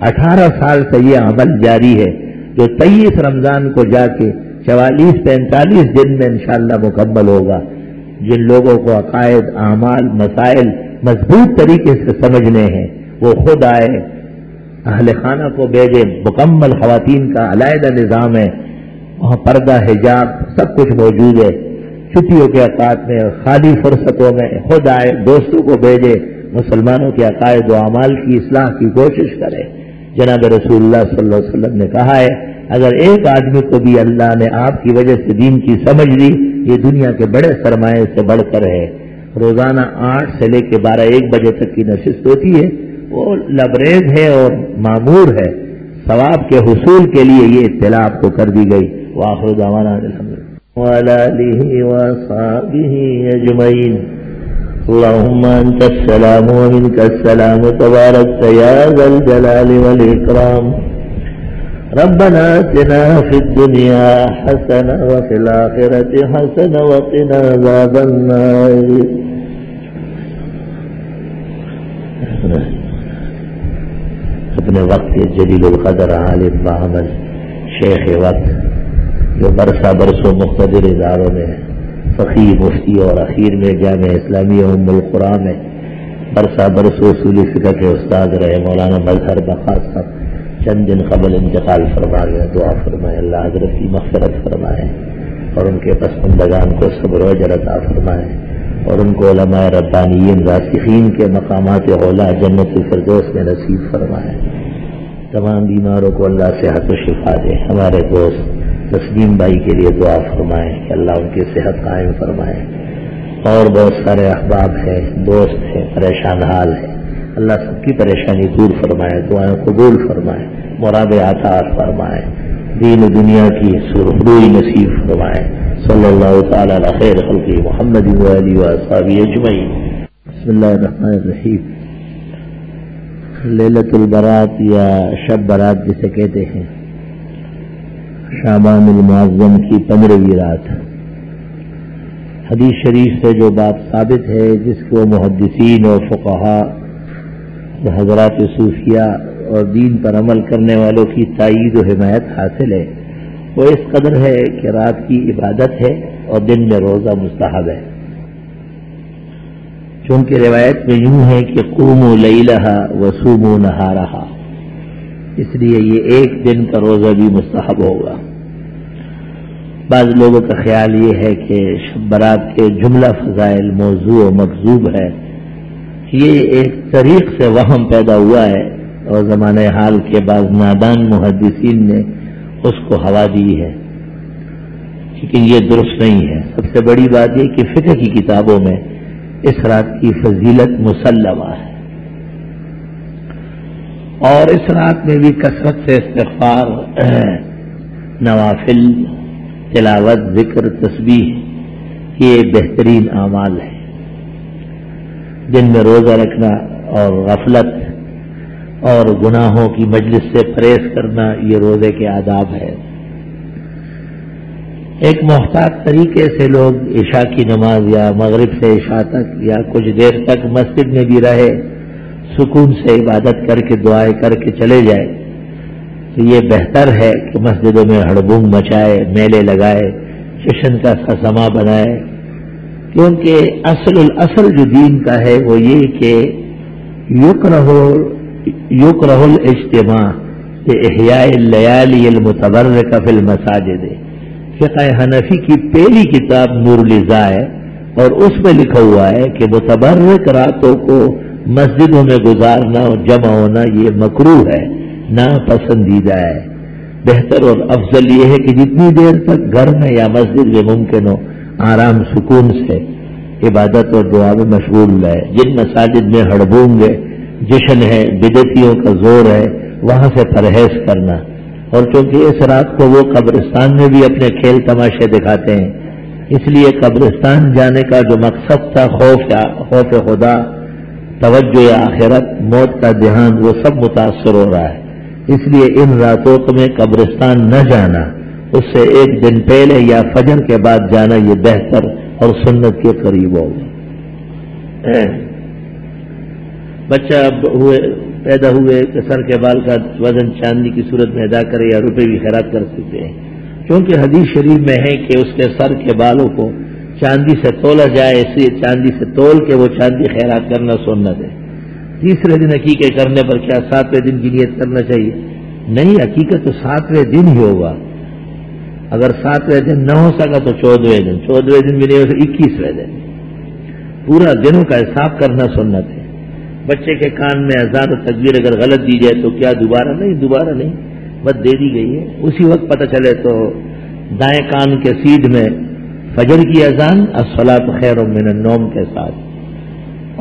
18 سال سے یہ عمل جاری ہے جو 23 رمضان کو جا کے 44-45 دن میں انشاءاللہ مکمل ہوگا. جن لوگوں کو عقائد, اعمال, مسائل مضبوط طریقے سے سمجھنے ہیں وہ خود آئے, اہل خانہ کو بھیجے. مکمل خواتین کا علیحدہ نظام ہے, وہاں پردہ, حجاب سب کچھ موجود ہے. چھٹیوں کے اوقات میں, خالی فرصتوں میں خود آئے, دوستوں کو بھیجے, مسلمانوں کے عقائد و اعمال کی اصلاح کی کوشش کرے. جناب رسول اللہ صلی اللہ علیہ وسلم نے کہا ہے اگر ایک آدمی کو بھی اللہ نے آپ کی وجہ سے دین کی سمجھ دی یہ دنیا کے بڑے سرمایے سے بڑھ کر ہے. روزانہ 8 سے لے کے 12-1 بجے تک کی نشست ہوتی ہے, وہ لبریز ہے اور معمور ہے. ثواب کے حصول کے لیے یہ اطلاع آپ کو کر دی گئی. وآخر دعوانا الحمدللہ وعلی آلہ وصحبہ اجمعین. اللهم انت السلام ومنك السلام تبارك يا ذا الجلال والاكرام. ربنا آتنا في الدنيا حسنة وفي الآخرة حسنة وقنا عذاب النار. اپنے وقت جلیل القدر عالم بعمل شیخ وقت جو برسا برسوں مقتدر اداروں میں فقیہ, مفتی اور اخیر میں جامعہ اسلامیہ ام القرآ میں برسا برسوں اصول فقہ کے استاد رہے مولانا مظہر بخار صاحب چند دن قبل انتقال فرما گیا. دعا فرمائے اللہ حضرت کی مغفرت فرمائے اور ان کے پسماندگان کو صبر و اجر عطا فرمائے اور ان کو علماء ربانیین راسخین کے مقامات اولیٰ جنت الفردوس میں نصیب فرمائے. تمام بیماروں کو اللہ صحت و شفا دے. ہمارے دوست تسلیم بھائی کے لیے دعا فرمائے کہ اللہ ان کی صحت قائم فرمائے. اور بہت سارے احباب ہیں, دوست ہیں, پریشان حال ہیں, اللہ سب کی پریشانی دور فرمائے, دعائیں قبول فرمائے, مراد عطا فرمائے, دین و دنیا کی سرخروئی نصیب فرمائے. صلی اللہ تعالی علی خیر خلق محمد وآلہ وصحبہ اجمعین. بسم اللہ الرحمن الرحیم. لیلۃ البرات یا شب برات جسے کہتے ہیں, شعبان المعظم کی 15ویں رات. حدیث شریف سے جو بات ثابت ہے جس کو محدثین اور فقہاء حضرات صوفیہ اور دین پر عمل کرنے والوں کی تائید و حمایت حاصل ہے, وہ اس قدر ہے کہ رات کی عبادت ہے اور دن میں روزہ مستحب ہے. چونکہ روایت میں یوں ہے کہ قوموا لیلہا وصوموا نہارہا, اس لیے یہ ایک دن کا روزہ بھی مستحب ہوگا. بعض لوگوں کا خیال یہ ہے کہ شب برات کے جملہ فضائل موضوع و مکذوب ہے. یہ ایک طریق سے وہم پیدا ہوا ہے اور زمانہ حال کے بعض نادان محدثین نے اس کو ہوا دی ہے, لیکن یہ درست نہیں ہے. سب سے بڑی بات یہ کہ فقہ کی کتابوں میں اس رات کی فضیلت مسلمہ ہے، اور اس رات میں بھی کثرت سے استغفار، نوافل، تلاوت، ذکر، تسبیح یہ بہترین اعمال ہیں، جن میں روزہ رکھنا اور غفلت اور گناہوں کی مجلس سے پرہیز کرنا یہ روزے کے آداب ہے۔ ایک محتاط طریقے سے لوگ عشاء کی نماز یا مغرب سے عشاء تک یا کچھ دیر تک مسجد میں بھی رہے، سکون سے عبادت کر کے دعائیں کر کے چلے جائے، تو یہ بہتر ہے کہ مسجدوں میں ہڑبنگ مچائے، میلے لگائے، جشن کا سما بنائے، کیونکہ اصل جو دین کا ہے وہ یہ کہ یکرہ الاجتماع احیاء اللیالی المتبرکہ فی المساجد۔ فقہ حنفی کی پہلی کتاب نور العزا ہے، اور اس میں لکھا ہوا ہے کہ متبرک راتوں کو مسجدوں میں گزارنا اور جمع ہونا یہ مکروہ ہے، ناپسندیدہ ہے۔ بہتر اور افضل یہ ہے کہ جتنی دیر تک گھر میں یا مسجد میں ممکن ہو آرام سکون سے عبادت اور دعا میں مشغول رہے۔ جن مساجد میں ہڑبونگ ہے، جشن ہے، بدعتیوں کا زور ہے، وہاں سے پرہیز کرنا، اور چونکہ اس رات کو وہ قبرستان میں بھی اپنے کھیل تماشے دکھاتے ہیں، اس لیے قبرستان جانے کا جو مقصد تھا، خوف خدا، توجہ آخرت، موت کا دھیان، وہ سب متاثر ہو رہا ہے۔ اس لیے ان راتوں میں قبرستان نہ جانا، اس سے ایک دن پہلے یا فجر کے بعد جانا یہ بہتر اور سنت کے قریب ہوگا۔ بچہ پیدا ہوئے کہ سر کے بال کا وزن چاندی کی صورت میں ادا کرے یا روپے بھی خیرات کر سکتے ہیں، کیونکہ حدیث شریف میں ہے کہ اس کے سر کے بالوں کو چاندی سے تولا جائے، اس لیے چاندی سے تول کے وہ چاندی خیرات کرنا سنت ہے۔ تیسرے دن عقیقے کرنے پر کیا 7ویں دن کی نیت کرنا چاہیے؟ نہیں، عقیقہ تو 7ویں دن ہی ہوگا۔ اگر 7ویں دن نہ ہو سکا تو 14ویں دن، 14ویں دن بھی نہیں ہو سکا 21ویں دن، پورا دنوں کا حساب کرنا سنت ہے۔ بچے کے کان میں اذان و تکبیر اگر غلط دی جائے تو کیا دوبارہ نہیں، بس دے دی گئی ہے، اسی وقت پتہ چلے تو دائیں کان کے سیدھ میں فجر کی اذان الصلاۃ خیر من النوم کے ساتھ،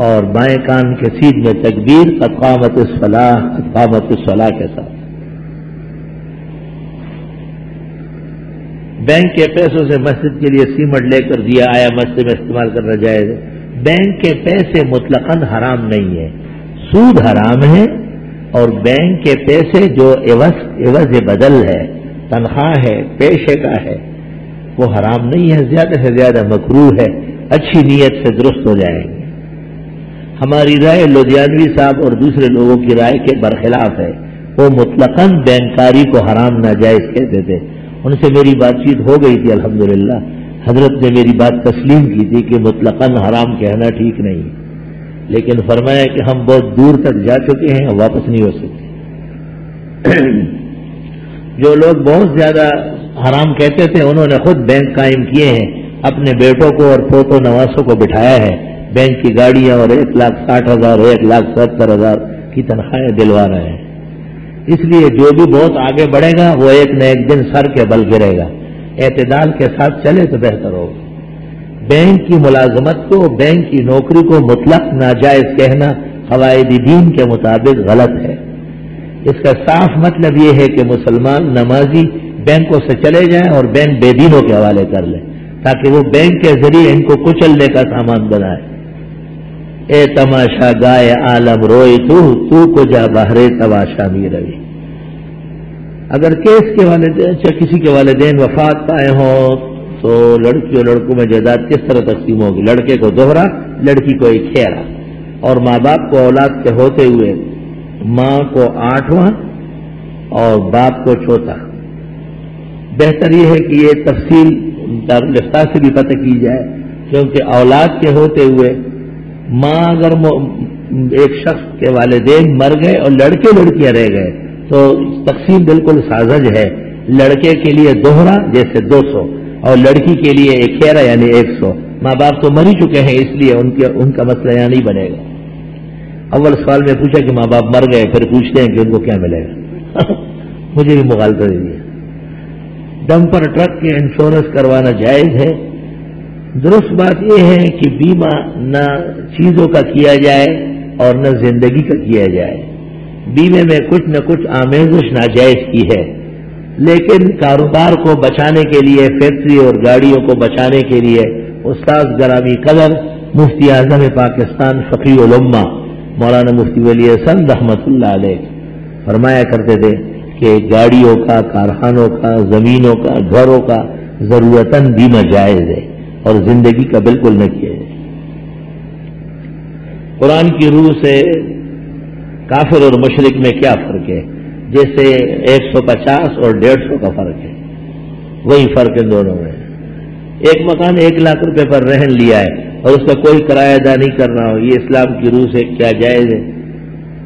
اور بائیں کان کے سیدھ میں تکبیر قد قامت الصلاۃ کے ساتھ۔ بینک کے پیسوں سے مسجد کے لیے سیمنٹ لے کر دیا، آیا مسجد میں استعمال کرنا جائز ہے؟ بینک کے پیسے مطلقاً حرام نہیں ہے، سود حرام ہے، اور بینک کے پیسے جو عوض بدل ہے، تنخواہ ہے، پیشے کا ہے، وہ حرام نہیں ہے، زیادہ سے زیادہ مکروہ ہے، اچھی نیت سے درست ہو جائیں گے۔ ہماری رائے لدھیانوی صاحب اور دوسرے لوگوں کی رائے کے برخلاف ہے، وہ مطلقاً بینکاری کو حرام ناجائز کہتے تھے۔ ان سے میری بات چیت ہو گئی تھی الحمدللہ، حضرت نے میری بات تسلیم کی تھی کہ مطلقاً حرام کہنا ٹھیک نہیں، لیکن فرمایا کہ ہم بہت دور تک جا چکے ہیں، واپس نہیں ہو سکتے۔ جو لوگ بہت زیادہ حرام کہتے تھے انہوں نے خود بینک قائم کیے ہیں، اپنے بیٹوں کو اور پوتوں نواسوں کو بٹھایا ہے، بینک کی گاڑیاں اور 1,60,000 1,70,000 کی تنخواہیں دلوا رہے ہیں۔ اس لیے جو بھی بہت آگے بڑھے گا وہ ایک نہ ایک دن سر کے بل گرے گا، اعتدال کے ساتھ چلے تو بہتر ہوگا۔ بینک کی ملازمت کو، بینک کی نوکری کو مطلق ناجائز کہنا قواعد دین کے مطابق غلط ہے۔ اس کا صاف مطلب یہ ہے کہ مسلمان نمازی بینکوں سے چلے جائیں اور بینک بے دینوں کے حوالے کر لیں، تاکہ وہ بینک کے ذریعے ان کو کچلنے کا سامان بنائے۔ اے تماشا گائے عالم روئی تو کو جا بہرے تماشا می روی۔ اگر کیس کے والدین کسی کے والدین وفات پائے ہوں تو لڑکی اور لڑکوں میں جائیداد کس طرح تقسیم ہوگی؟ لڑکے کو دوہرا، لڑکی کو 1/11، اور ماں باپ کو اولاد کے ہوتے ہوئے ماں کو 8واں اور باپ کو 4تھا۔ بہتر یہ ہے کہ یہ تفصیل دارالفتہ سے بھی پتہ کی جائے، کیونکہ اولاد کے ہوتے ہوئے ماں اگر ایک شخص کے والدین مر گئے اور لڑکے لڑکیاں رہ گئے تو تقسیم بالکل سازج ہے، لڑکے کے لیے دوہرا جیسے 200 اور لڑکی کے لیے 1/11 یعنی 100۔ ماں باپ تو مر ہی چکے ہیں، اس لیے ان کا مسئلہ یہاں نہیں بنے گا۔ اول سوال میں پوچھا کہ ماں باپ مر گئے، پھر پوچھتے ہیں کہ ان کو کیا ملے گا۔ مجھے بھی مغالطہ دے دیا۔ ڈمپر ٹرک کے انشورنس کروانا جائز ہے؟ درست بات یہ ہے کہ بیمہ نہ چیزوں کا کیا جائے اور نہ زندگی کا کیا جائے. بیمے میں کچھ نہ کچھ آمیزش ناجائز کی ہے، لیکن کاروبار کو بچانے کے لیے، فیکٹری اور گاڑیوں کو بچانے کے لیے استاد گرامی قدر مفتی اعظم پاکستان فقیہ الامہ مولانا مفتی ولی حسن رحمۃ اللہ علیہ فرمایا کرتے تھے کہ گاڑیوں کا، کارخانوں کا، زمینوں کا، گھروں کا ضرورتاً بیمہ جائز ہے اور زندگی کا بالکل نہ کیا جائے. قرآن کی روح سے کافر اور مشرک میں کیا فرق ہے؟ جیسے 150 اور 150 کا فرق ہے، وہی فرق ان دونوں میں. ایک مکان 1 لاکھ روپے پر رہن لیا ہے اور اس کا کوئی کرایہ ادا نہیں کرنا ہو، یہ اسلام کی روح سے کیا جائز ہے؟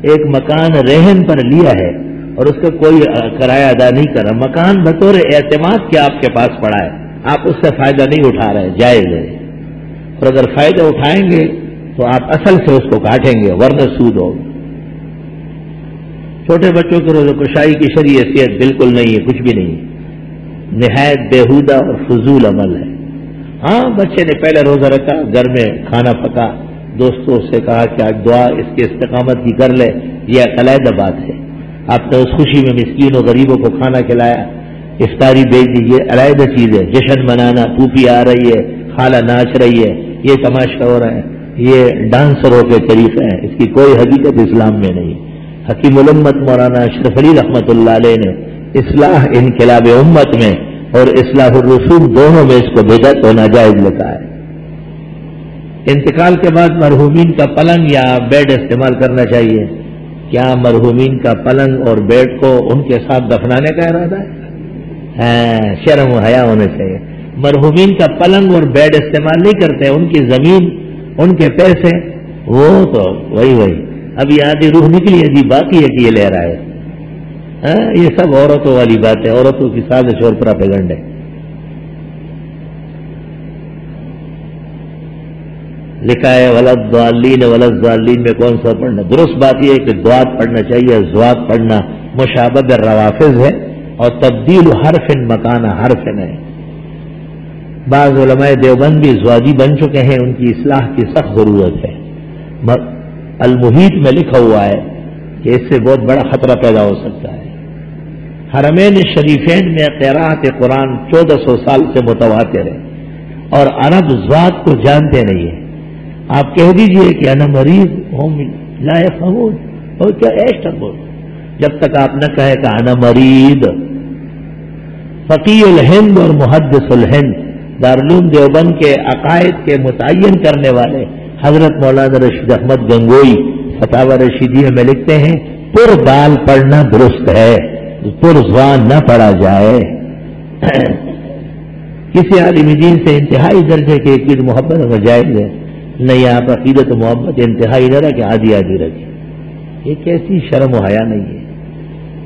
ایک مکان رہن پر لیا ہے اور اس کا کوئی کرایہ ادا نہیں کر رہا، مکان بطور اعتماد کے آپ کے پاس پڑا ہے، آپ اس سے فائدہ نہیں اٹھا رہے، جائز ہے. اور اگر فائدہ اٹھائیں گے تو آپ اصل سے اس کو کاٹیں گے ورنہ سود ہوگا. چھوٹے بچوں کی روزہ کشائی کی شرعی حیثیت بالکل نہیں ہے، کچھ بھی نہیں ہے، نہایت بیہودہ اور فضول عمل ہے. ہاں بچے نے پہلے روزہ رکھا، گھر میں کھانا پکا، دوستوں سے کہا کہ آج دعا اس کے استقامت کی کر لے، یہ علیحدہ بات ہے. آپ نے اس خوشی میں مسکین و غریبوں کو کھانا کھلایا، افطاری بیچ دی، یہ علیحدہ چیز ہے. جشن منانا، پھوپھی آ رہی ہے، خالہ ناچ رہی ہے، یہ تماشا ہو رہا ہے، یہ ڈانسروں کے طریقے ہیں، اس کی کوئی حقیقت اسلام میں نہیں. حکیم الامت مولانا اشرف علی رحمۃ اللہ علیہ نے اصلاح انقلاب امت میں اور اصلاح الرسول دونوں میں اس کو بدعت و ناجائز لکھا ہے. انتقال کے بعد مرحومین کا پلنگ یا بیڈ استعمال کرنا چاہیے. کیا مرحومین کا پلنگ اور بیڈ کو ان کے ساتھ دفنانے کا ارادہ ہے؟ شرم و حیا ہونے چاہیے. مرحومین کا پلنگ اور بیڈ استعمال نہیں کرتے، ان کی زمین، ان کے پیسے، وہ تو وہی ابھی آدھی روح نکلی ہے جی، باقی ہے کہ یہ لے رہا ہے. یہ سب عورتوں والی بات ہے، عورتوں کی سازش اور پراپیگنڈ ہے. لکھا ہے ولضالین ولضالین میں کون سا پڑھنا؟ درست بات یہ ہے کہ دعات پڑھنا چاہیے، زوات پڑھنا مشابہ روافظ ہے اور تبدیل حرف مکان حرف ہے. بعض علماء دیوبند بھی زواجی بن چکے ہیں، ان کی اصلاح کی سخت ضرورت ہے. المحیط میں لکھا ہوا ہے کہ اس سے بہت بڑا خطرہ پیدا ہو سکتا ہے. حرمین شریفین میں قراءت قرآن 1400 سال سے متواتر ہے اور عرب ذات کو جانتے نہیں ہیں. آپ کہہ دیجئے کہ انا مریض ہم لا یفہمون، اور کیا ایسا بول، جب تک آپ نہ کہے کہ انا مریض. فقیہ الہند اور محدث الہند دارالعلوم دیوبند کے عقائد کے متعین کرنے والے حضرت مولانا رشید احمد گنگوئی فتاوی رشیدیہ میں لکھتے ہیں پر بال پڑھنا درست ہے، پر زبان نہ پڑھا جائے. کسی عالم دین سے انتہائی درجے کے عقید محبت میں جائز ہے. نہیں، آپ عقیدت محبت انتہائی نہ رکھیں، آدھی آدھی رکھیں. یہ کیسی شرم و حیا نہیں ہے؟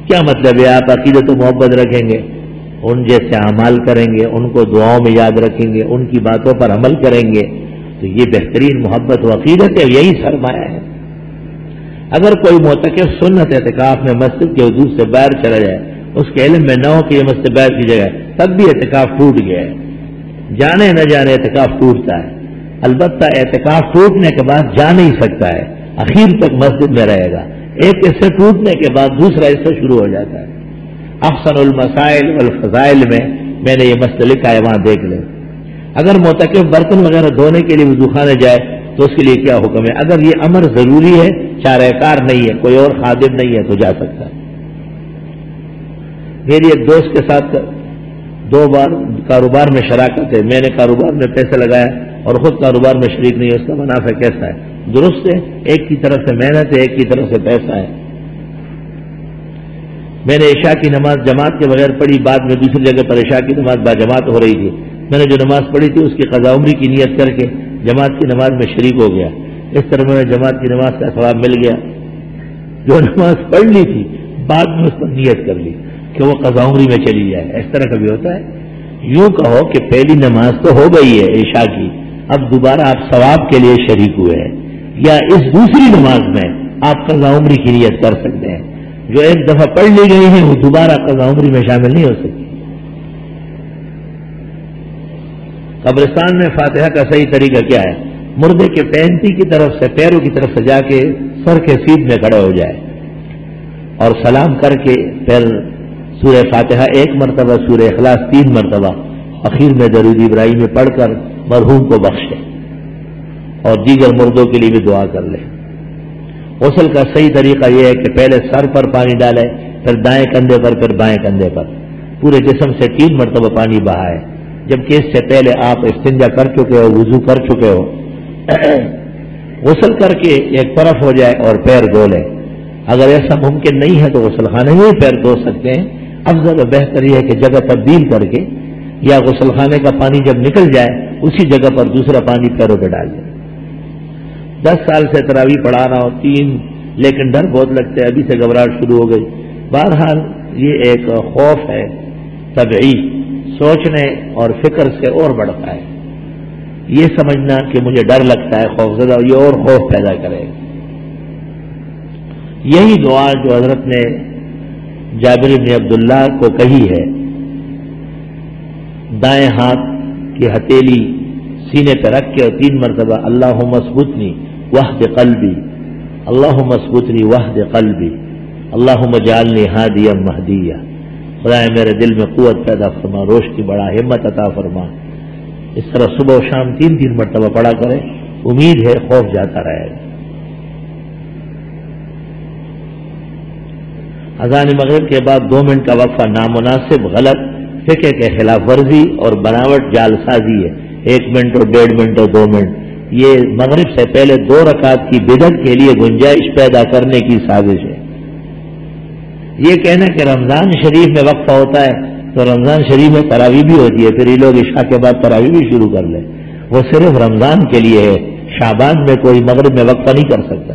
کیا مطلب ہے آپ عقیدت و محبت رکھیں گے، ان جیسے اعمال کریں گے، ان کو دعاؤں میں یاد رکھیں گے، ان کی باتوں پر عمل کریں گے، تو یہ بہترین محبت و عقیدت ہے، یہی سرمایہ ہے. اگر کوئی معتکف سنت اعتکاف میں مسجد کے حدود سے باہر چلا جائے، اس کے علم میں نہ ہو کہ یہ مسجد باہر کی جگہ ہے، تب بھی اعتکاف ٹوٹ گیا ہے. جانے نہ جانے اعتکاف ٹوٹتا ہے. البتہ اعتکاف ٹوٹنے کے بعد جا نہیں سکتا ہے، اخیر تک مسجد میں رہے گا. ایک حصے ٹوٹنے کے بعد دوسرا حصہ شروع ہو جاتا ہے. احسن المسائل والفضائل میں نے یہ مسئلہ لکھا ہے، وہاں دیکھ لیں. اگر معتکف برتن وغیرہ دھونے کے لیے وضو خانے جائے تو اس کے لیے کیا حکم ہے؟ اگر یہ امر ضروری ہے، چارہ کار نہیں ہے، کوئی اور خادم نہیں ہے، تو جا سکتا ہے. میری ایک دوست کے ساتھ 2 بار کاروبار میں شراکت ہے. میں نے کاروبار میں پیسے لگایا اور خود کاروبار میں شریک نہیں ہے. اس کا منافع کیسا ہے؟ درست ہے، ایک کی طرف سے محنت ہے، ایک کی طرف سے پیسہ ہے. میں نے عشاء کی نماز جماعت کے بغیر پڑھی، بعد میں دوسری جگہ پر عشاء کی نماز باجماعت ہو رہی تھی. میں نے جو نماز پڑھی تھی اس کی قضا عمری کی نیت کر کے جماعت کی نماز میں شریک ہو گیا. اس طرح میں جماعت کی نماز کا ثواب مل گیا. جو نماز پڑھ لی تھی بعد میں اس پر نیت کر لی کہ وہ قضا عمری میں چلی جائے. اس طرح کبھی ہوتا ہے؟ یوں کہو کہ پہلی نماز تو ہو گئی ہے عشاء کی، اب دوبارہ آپ ثواب کے لیے شریک ہوئے ہیں، یا اس دوسری نماز میں آپ قضا عمری کی نیت کر سکتے ہیں. جو ایک دفعہ پڑھ لی گئی ہیں وہ دوبارہ قضا عمری میں شامل نہیں ہو سکتی. قبرستان میں فاتحہ کا صحیح طریقہ کیا ہے؟ مردے کے پینتی کی طرف سے پیروں کی طرف سے جا کے سر کے سیدھ میں کھڑے ہو جائے اور سلام کر کے پھر سورہ فاتحہ 1 مرتبہ، سورہ اخلاص 3 مرتبہ، اخیر میں درود ابراہیمی پڑھ کر مرحوم کو بخشے اور دیگر مردوں کے لیے بھی دعا کر لے۔ غسل کا صحیح طریقہ یہ ہے کہ پہلے سر پر پانی ڈالے، پھر دائیں کندھے پر، پھر بائیں کندھے پر، پورے جسم سے 3 مرتبہ پانی بہائے، جبکہ اس سے پہلے آپ استنجا کر چکے ہو، وضو کر چکے ہو۔ غسل کر کے ایک طرف ہو جائے اور پیر دھو لے۔ اگر ایسا ممکن نہیں ہے تو غسل خانے میں بھی پیر دھو سکتے ہیں۔ افضل و بہتر یہ ہے کہ جگہ تبدیل کر کے یا غسل خانے کا پانی جب نکل جائے اسی جگہ پر دوسرا پانی پیروں پہ ڈال دیں۔ 10 سال سے تراویح پڑھا رہا ہوں 3، لیکن ڈر بہت لگتا ہے، ابھی سے گھبراہٹ شروع ہو گئی۔ بہرحال یہ ایک خوف ہے طبعی، سوچنے اور فکر سے اور بڑھتا ہے۔ یہ سمجھنا کہ مجھے ڈر لگتا ہے، خوف زدہ، یہ اور خوف پیدا کرے۔ یہی دعا جو حضرت نے جابر بن عبداللہ کو کہی ہے، دائیں ہاتھ کی ہتھیلی سینے پہ رکھ کے اور 3 مرتبہ اللہم اثبتنی وحد قلبی، اللہم اثبتنی وحد قلبی، اللہم اجعلنی ہادیا مہدیا، خدائے میرے دل میں قوت پیدا فرما، روشنی بڑھا، ہمت عطا فرما۔ اس طرح صبح و شام 3 مرتبہ پڑھا کرے، امید ہے خوف جاتا رہے گا۔ اذان مغرب کے بعد 2 منٹ کا وقفہ نامناسب، غلط، فقہ کے خلاف ورزی اور بناوٹ جال سازی ہے۔ 1 منٹ اور 1.5 منٹ اور 2 منٹ، یہ مغرب سے پہلے 2 رکعت کی بدعت کے لیے گنجائش پیدا کرنے کی سازش ہے۔ یہ کہنا کہ رمضان شریف میں وقفہ ہوتا ہے تو رمضان شریف میں تراویح بھی ہوتی ہے، پھر یہ لوگ عشاء کے بعد تراویح بھی شروع کر لیں، وہ صرف رمضان کے لیے ہے، شعبان میں کوئی مغرب میں وقفہ نہیں کر سکتا۔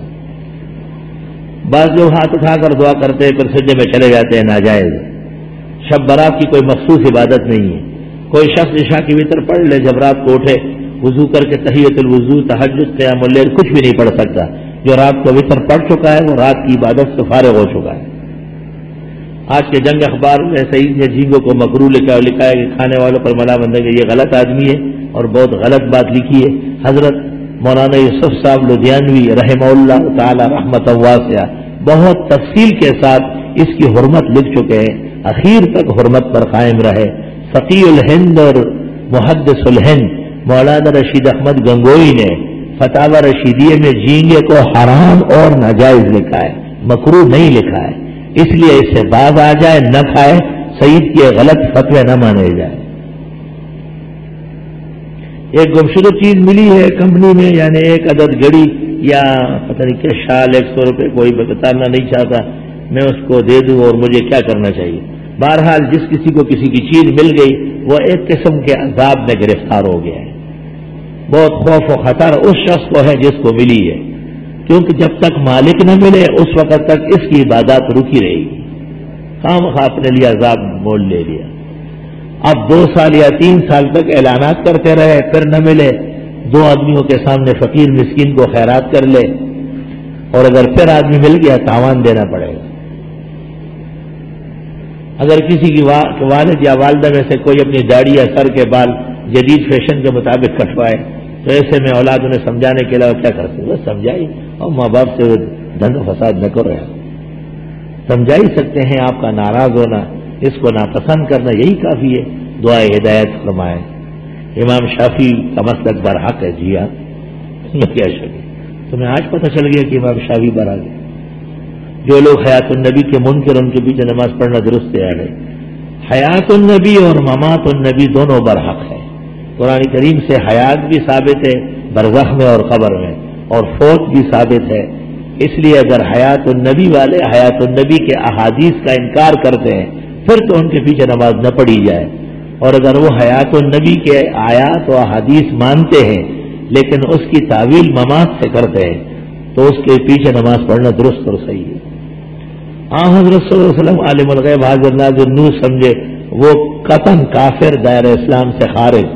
بعض لوگ ہاتھ اٹھا کر دعا کرتے ہیں پھر سجدے میں چلے جاتے ہیں، ناجائز ہے۔ شب برات کی کوئی مخصوص عبادت نہیں ہے۔ کوئی شخص عشاء کی وتر پڑھ لے، جب رات کو اٹھے وضو کر کے تحیۃ الوضو، تہجد، قیام اللیل کچھ بھی نہیں پڑھ سکتا۔ جو رات کو وتر پڑھ چکا ہے وہ رات کی عبادت سے فارغ ہو چکا ہے۔ آج کے جنگ اخبار میں سعید نے جھینگوں کو مکروہ لکھا ہے کہ کھانے والوں پر ملامت ہے، کہ یہ غلط آدمی ہے اور بہت غلط بات لکھی ہے۔ حضرت مولانا یوسف صاحب لدھیانوی رحمہ اللہ تعالی رحمۃ واسعہ بہت تفصیل کے ساتھ اس کی حرمت لکھ چکے ہیں، اخیر تک حرمت پر قائم رہے۔ فقیہ الہند اور محدث الہند مولانا رشید احمد گنگوئی نے فتاوی رشیدیہ میں جھینگے کو حرام اور ناجائز لکھا ہے، مکروہ نہیں لکھا ہے، اس لیے اس سے باز آ جائے، نہ کھائے، سعید کے غلط فتوے نہ مانے جائے۔ ایک گمشدہ چیز ملی ہے کمپنی میں، یعنی 1 عدد گھڑی یا پتہ نہیں کیا شال، 100 روپے، کوئی بتانا نہیں چاہتا، میں اس کو دے دوں اور مجھے کیا کرنا چاہیے۔ بہرحال جس کسی کو کسی کی چیز مل گئی وہ ایک قسم کے عذاب میں گرفتار ہو گیا ہے۔ بہت خوف و خطر اس شخص کو ہے جس کو ملی ہے، کیونکہ جب تک مالک نہ ملے اس وقت تک اس کی عبادات رکی رہے گی۔ خواہ اپنے لیے عذاب مول لے لیا۔ اب 2 سال یا 3 سال تک اعلانات کرتے رہے، پھر نہ ملے، 2 آدمیوں کے سامنے فقیر مسکین کو خیرات کر لے، اور اگر پھر آدمی مل گیا تاوان دینا پڑے گا۔ اگر کسی کی والد یا والدہ میں سے کوئی اپنی داڑھی یا سر کے بال جدید فیشن کے مطابق کٹوائے تو ایسے میں اولاد انہیں سمجھانے کے علاوہ کیا کرتے؟ بس سمجھائی، اور ماں باپ سے دھند و فساد نہ کرو، سمجھا ہی سکتے ہیں۔ آپ کا ناراض ہونا، اس کو ناپسند کرنا، یہی کافی ہے۔ دعائے ہدایت فرمائے۔ امام شافعی کا مسلک برحق ہے، جی ہاں، کیا شکی، تمہیں آج پتہ چل گیا کہ امام شافعی برحق ہے۔ جو لوگ حیات النبی کے منکر ان کے پیچھے نماز پڑھنا درست ہے۔ حیات النبی اور ممات النبی دونوں برحق ہے۔ قرآن کریم سے حیات بھی ثابت ہے برزخ میں اور قبر میں، اور فوت بھی ثابت ہے۔ اس لیے اگر حیات النبی والے حیات النبی کے احادیث کا انکار کرتے ہیں پھر تو ان کے پیچھے نماز نہ پڑھی جائے، اور اگر وہ حیات النبی کے آیات و احادیث مانتے ہیں لیکن اس کی تعویل ممات سے کرتے ہیں تو اس کے پیچھے نماز پڑھنا درست اور صحیح ہے۔ حضرت صلی اللہ علیہ وسلم عالم الغیب حاضر ناظر نور سمجھے، وہ قطعاً کافر، دائرہ اسلام سے خارج،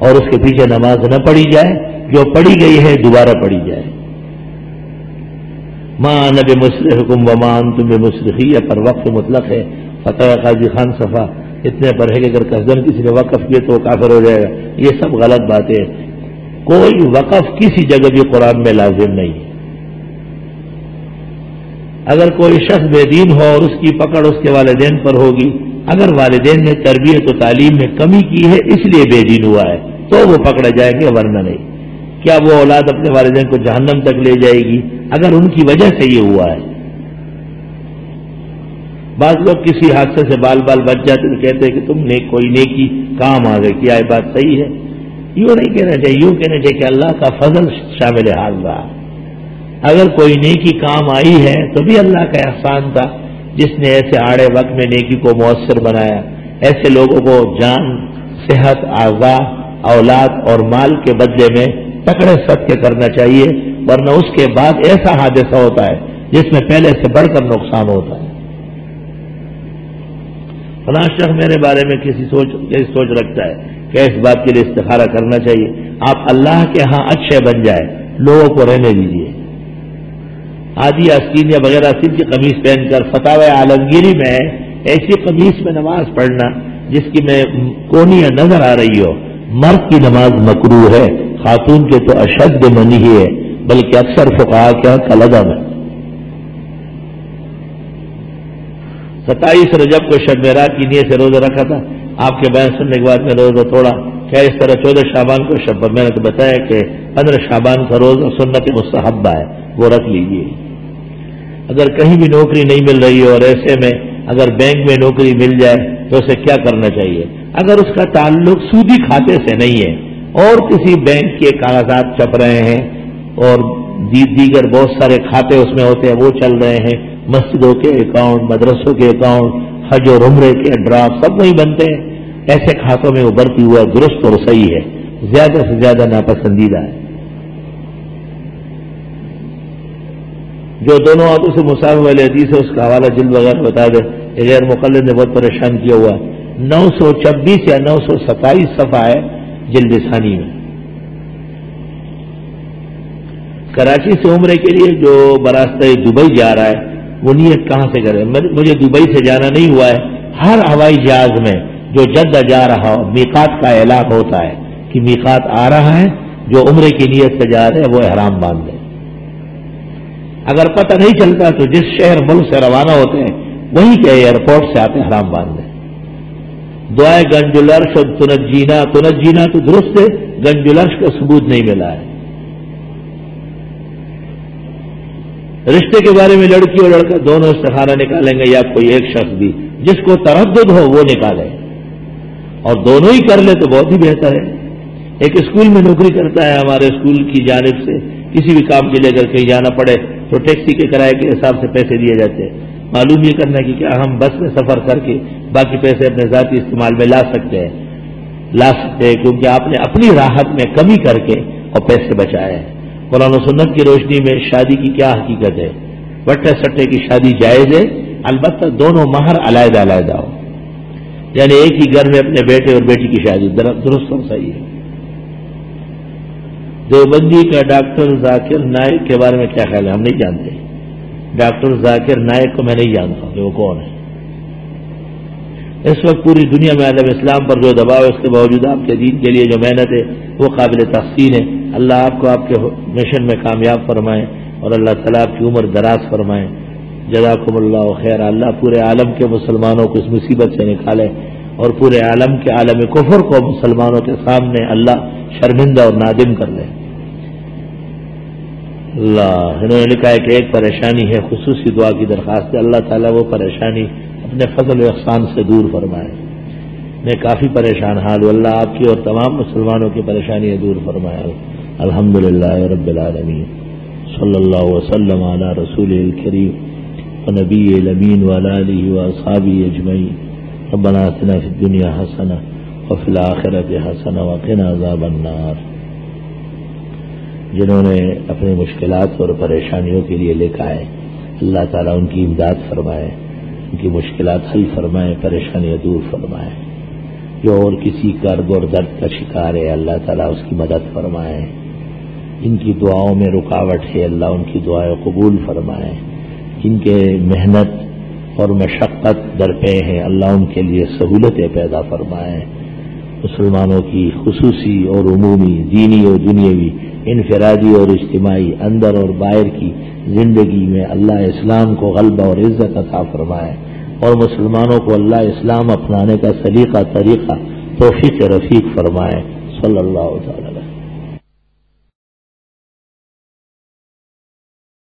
اور اس کے پیچھے نماز نہ پڑھی جائے، جو پڑھی گئی ہے دوبارہ پڑھی جائے۔ ما انا بمصرخکم وما انتم بمصرخی پر وقف مطلق ہے۔ فتح قاضی خان صفحہ اتنے پر ہے کہ اگر قصدن کسی نے وقف کیے تو وہ کافر ہو جائے گا. یہ سب غلط باتیں ہیں. کوئی وقف کسی جگہ بھی قرآن میں لازم نہیں ہے. اگر کوئی شخص بے دین ہو اور اس کی پکڑ اس کے والدین پر ہوگی، اگر والدین نے تربیت و تعلیم میں کمی کی ہے اس لیے بے دین ہوا ہے تو وہ پکڑے جائیں گے، ورنہ نہیں. کیا وہ اولاد اپنے والدین کو جہنم تک لے جائے گی اگر ان کی وجہ سے یہ ہوا ہے؟ بعض لوگ کسی حادثے سے بال بچ جاتے تو کہتے ہیں کہ تم نے کوئی نیکی کام آ گئی. کیا یہ بات صحیح ہے؟ یوں نہیں کہنا چاہیے، یوں کہنا چاہیے کہ اللہ کا فضل شامل حال رہا. اگر کوئی نیکی کام آئی ہے تو بھی اللہ کا احسان تھا جس نے ایسے آڑے وقت میں نیکی کو مؤثر بنایا. ایسے لوگوں کو جان، صحت، اعضاء، اولاد اور مال کے بدلے میں تکڑے صدقے کرنا چاہیے، ورنہ اس کے بعد ایسا حادثہ ہوتا ہے جس میں پہلے سے بڑھ کر نقصان ہوتا ہے. فلاں شخص میرے بارے میں کیسی سوچ رکھتا ہے کہ اس بات کے لیے استخارہ کرنا چاہیے. آپ اللہ کے ہاں اچھے بن جائے، لوگوں کو رہنے دیجیے. آدھی آستین یا بغیر آستین کی قمیص پہن کر فتاوی عالمگیری میں ایسی قمیص میں نماز پڑھنا جس کی میں کونیاں نظر آ رہی ہو، مرد کی نماز مکروہ ہے، خاتون کے تو اشد منی ہے، بلکہ اکثر فقہا کے یہاں کالعدم ہے. 27 رجب کو شب معراج کی نیت سے روزہ رکھا تھا. آپ کے بیان سننے کے بعد میں روزہ توڑا. کیا اس طرح 14 شعبان کو شب؟ میں نے تو بتایا کہ 15 شعبان کا روزہ سنت مستحبہ ہے، وہ رکھ لیجیے. اگر کہیں بھی نوکری نہیں مل رہی ہے اور ایسے میں اگر بینک میں نوکری مل جائے تو اسے کیا کرنا چاہیے؟ اگر اس کا تعلق سودی کھاتے سے نہیں ہے اور کسی بینک کے کاغذات چھپ رہے ہیں اور دیگر بہت سارے کھاتے اس میں ہوتے ہیں وہ چل رہے ہیں، مسجدوں کے اکاؤنٹ، مدرسوں کے اکاؤنٹ، حج و عمرے کے ڈرافٹ سب وہی بنتے ہیں، ایسے کھاتوں میں ابھرتی ہوا درست اور صحیح ہے، زیادہ سے زیادہ ناپسندیدہ ہے. جو دونوں ہاتھوں سے مسافر والی حدیث ہے اس کا حوالہ جلد وغیرہ بتا دیں. غیر مقلد نے بہت پریشان کیا ہوا ہے. 926 یا 927 صفحہ ہے جلد ثانی میں. کراچی سے عمرے کے لیے جو براستہ دبئی جا رہا ہے وہ نیت کہاں سے کرے؟ مجھے دبئی سے جانا نہیں ہوا ہے. ہر ہوائی جہاز میں جو جدہ جا رہا ہو میقات کا اعلان ہوتا ہے کہ میقات آ رہا ہے، جو عمرے کی نیت سے جا رہے ہیں وہ احرام باندھ دیں. اگر پتہ نہیں چلتا تو جس شہر ملک سے روانہ ہوتے ہیں وہیں کے ایئرپورٹ سے آتے حرام باندھ دیں. دعائے گنج العرش اور تنجینا تو درست ہے، گنج العرش کا ثبوت نہیں ملا ہے. رشتے کے بارے میں لڑکی اور لڑکا دونوں استخارہ نکالیں گے یا کوئی ایک شخص بھی، جس کو تردد ہو وہ نکالے اور دونوں ہی کر لے تو بہت ہی بہتر ہے. ایک اسکول میں نوکری کرتا ہے، ہمارے اسکول کی جانب سے کسی بھی کام کے لیے اگر کہیں جانا پڑے تو ٹیکسی کے کرائے کے حساب سے پیسے دیے جاتے ہیں. معلوم یہ کرنا کہ کیا ہم بس میں سفر کر کے باقی پیسے اپنے ذاتی استعمال میں لا سکتے ہیں کیونکہ آپ نے اپنی راحت میں کمی کر کے اور پیسے بچائے ہیں. قرآن و سنت کی روشنی میں شادی کی کیا حقیقت ہے؟ بٹے سٹے کی شادی جائز ہے، البتہ دونوں مہر علیحدہ علیحدہ ہو، یعنی ایک ہی گھر میں اپنے بیٹے اور بیٹی کی شادی درست اور صحیح ہے. دیوبندی کا ڈاکٹر ذاکر نائک کے بارے میں کیا خیال ہے؟ ہم نہیں جانتے. ڈاکٹر ذاکر نائک کو میں نہیں جانتا کہ وہ کون ہے. اس وقت پوری دنیا میں عالم اسلام پر جو دباؤ ہے اس کے باوجود آپ کے دین کے لیے جو محنت ہے وہ قابل تحسین ہے. اللہ آپ کو آپ کے مشن میں کامیاب فرمائے اور اللہ تعالیٰ آپ کی عمر دراز فرمائے. جزاکم اللہ خیر. اللہ پورے عالم کے مسلمانوں کو اس مصیبت سے نکالے اور پورے عالم کے عالم کفر کو مسلمانوں کے سامنے اللہ شرمندہ اور نادم کر لے. اللہ انہوں نے لکھا ہے کہ ایک پریشانی ہے، خصوصی دعا کی درخواست ہے. اللہ تعالیٰ وہ پریشانی اپنے فضل و احسان سے دور فرمائے. میں کافی پریشان حال ہوں، اللہ آپ کی اور تمام مسلمانوں کی پریشانی دور فرمائے. الحمدللہ رب العالمین. صلی اللہ وسلم علی رسول الکریم ونبی الامین وعلی آلہ واصحابہ اجمعین. ربنا آتنا فی الدنیا حسنہ وفی الآخرۃ حسنہ وقنا عذاب النار. جنہوں نے اپنی مشکلات اور پریشانیوں کے لیے لکھا ہے اللہ تعالیٰ ان کی امداد فرمائے، ان کی مشکلات حل فرمائے، پریشانیاں دور فرمائے. جو اور کسی کرب اور درد کا شکار ہے اللہ تعالیٰ اس کی مدد فرمائے. جن کی دعاؤں میں رکاوٹ ہے اللہ ان کی دعائیں قبول فرمائے. جن کے محنت اور مشقت درپے ہیں، اللہ ان کے لیے سہولتیں پیدا فرمائے۔ مسلمانوں کی خصوصی اور عمومی، دینی اور دنیاوی، انفرادی اور اجتماعی، اندر اور باہر کی زندگی میں اللہ اسلام کو غلبہ اور عزت عطا فرمائے، اور مسلمانوں کو اللہ اسلام اپنانے کا سلیقہ طریقہ توفیق رفیق فرمائے۔ صلی اللہ تعالی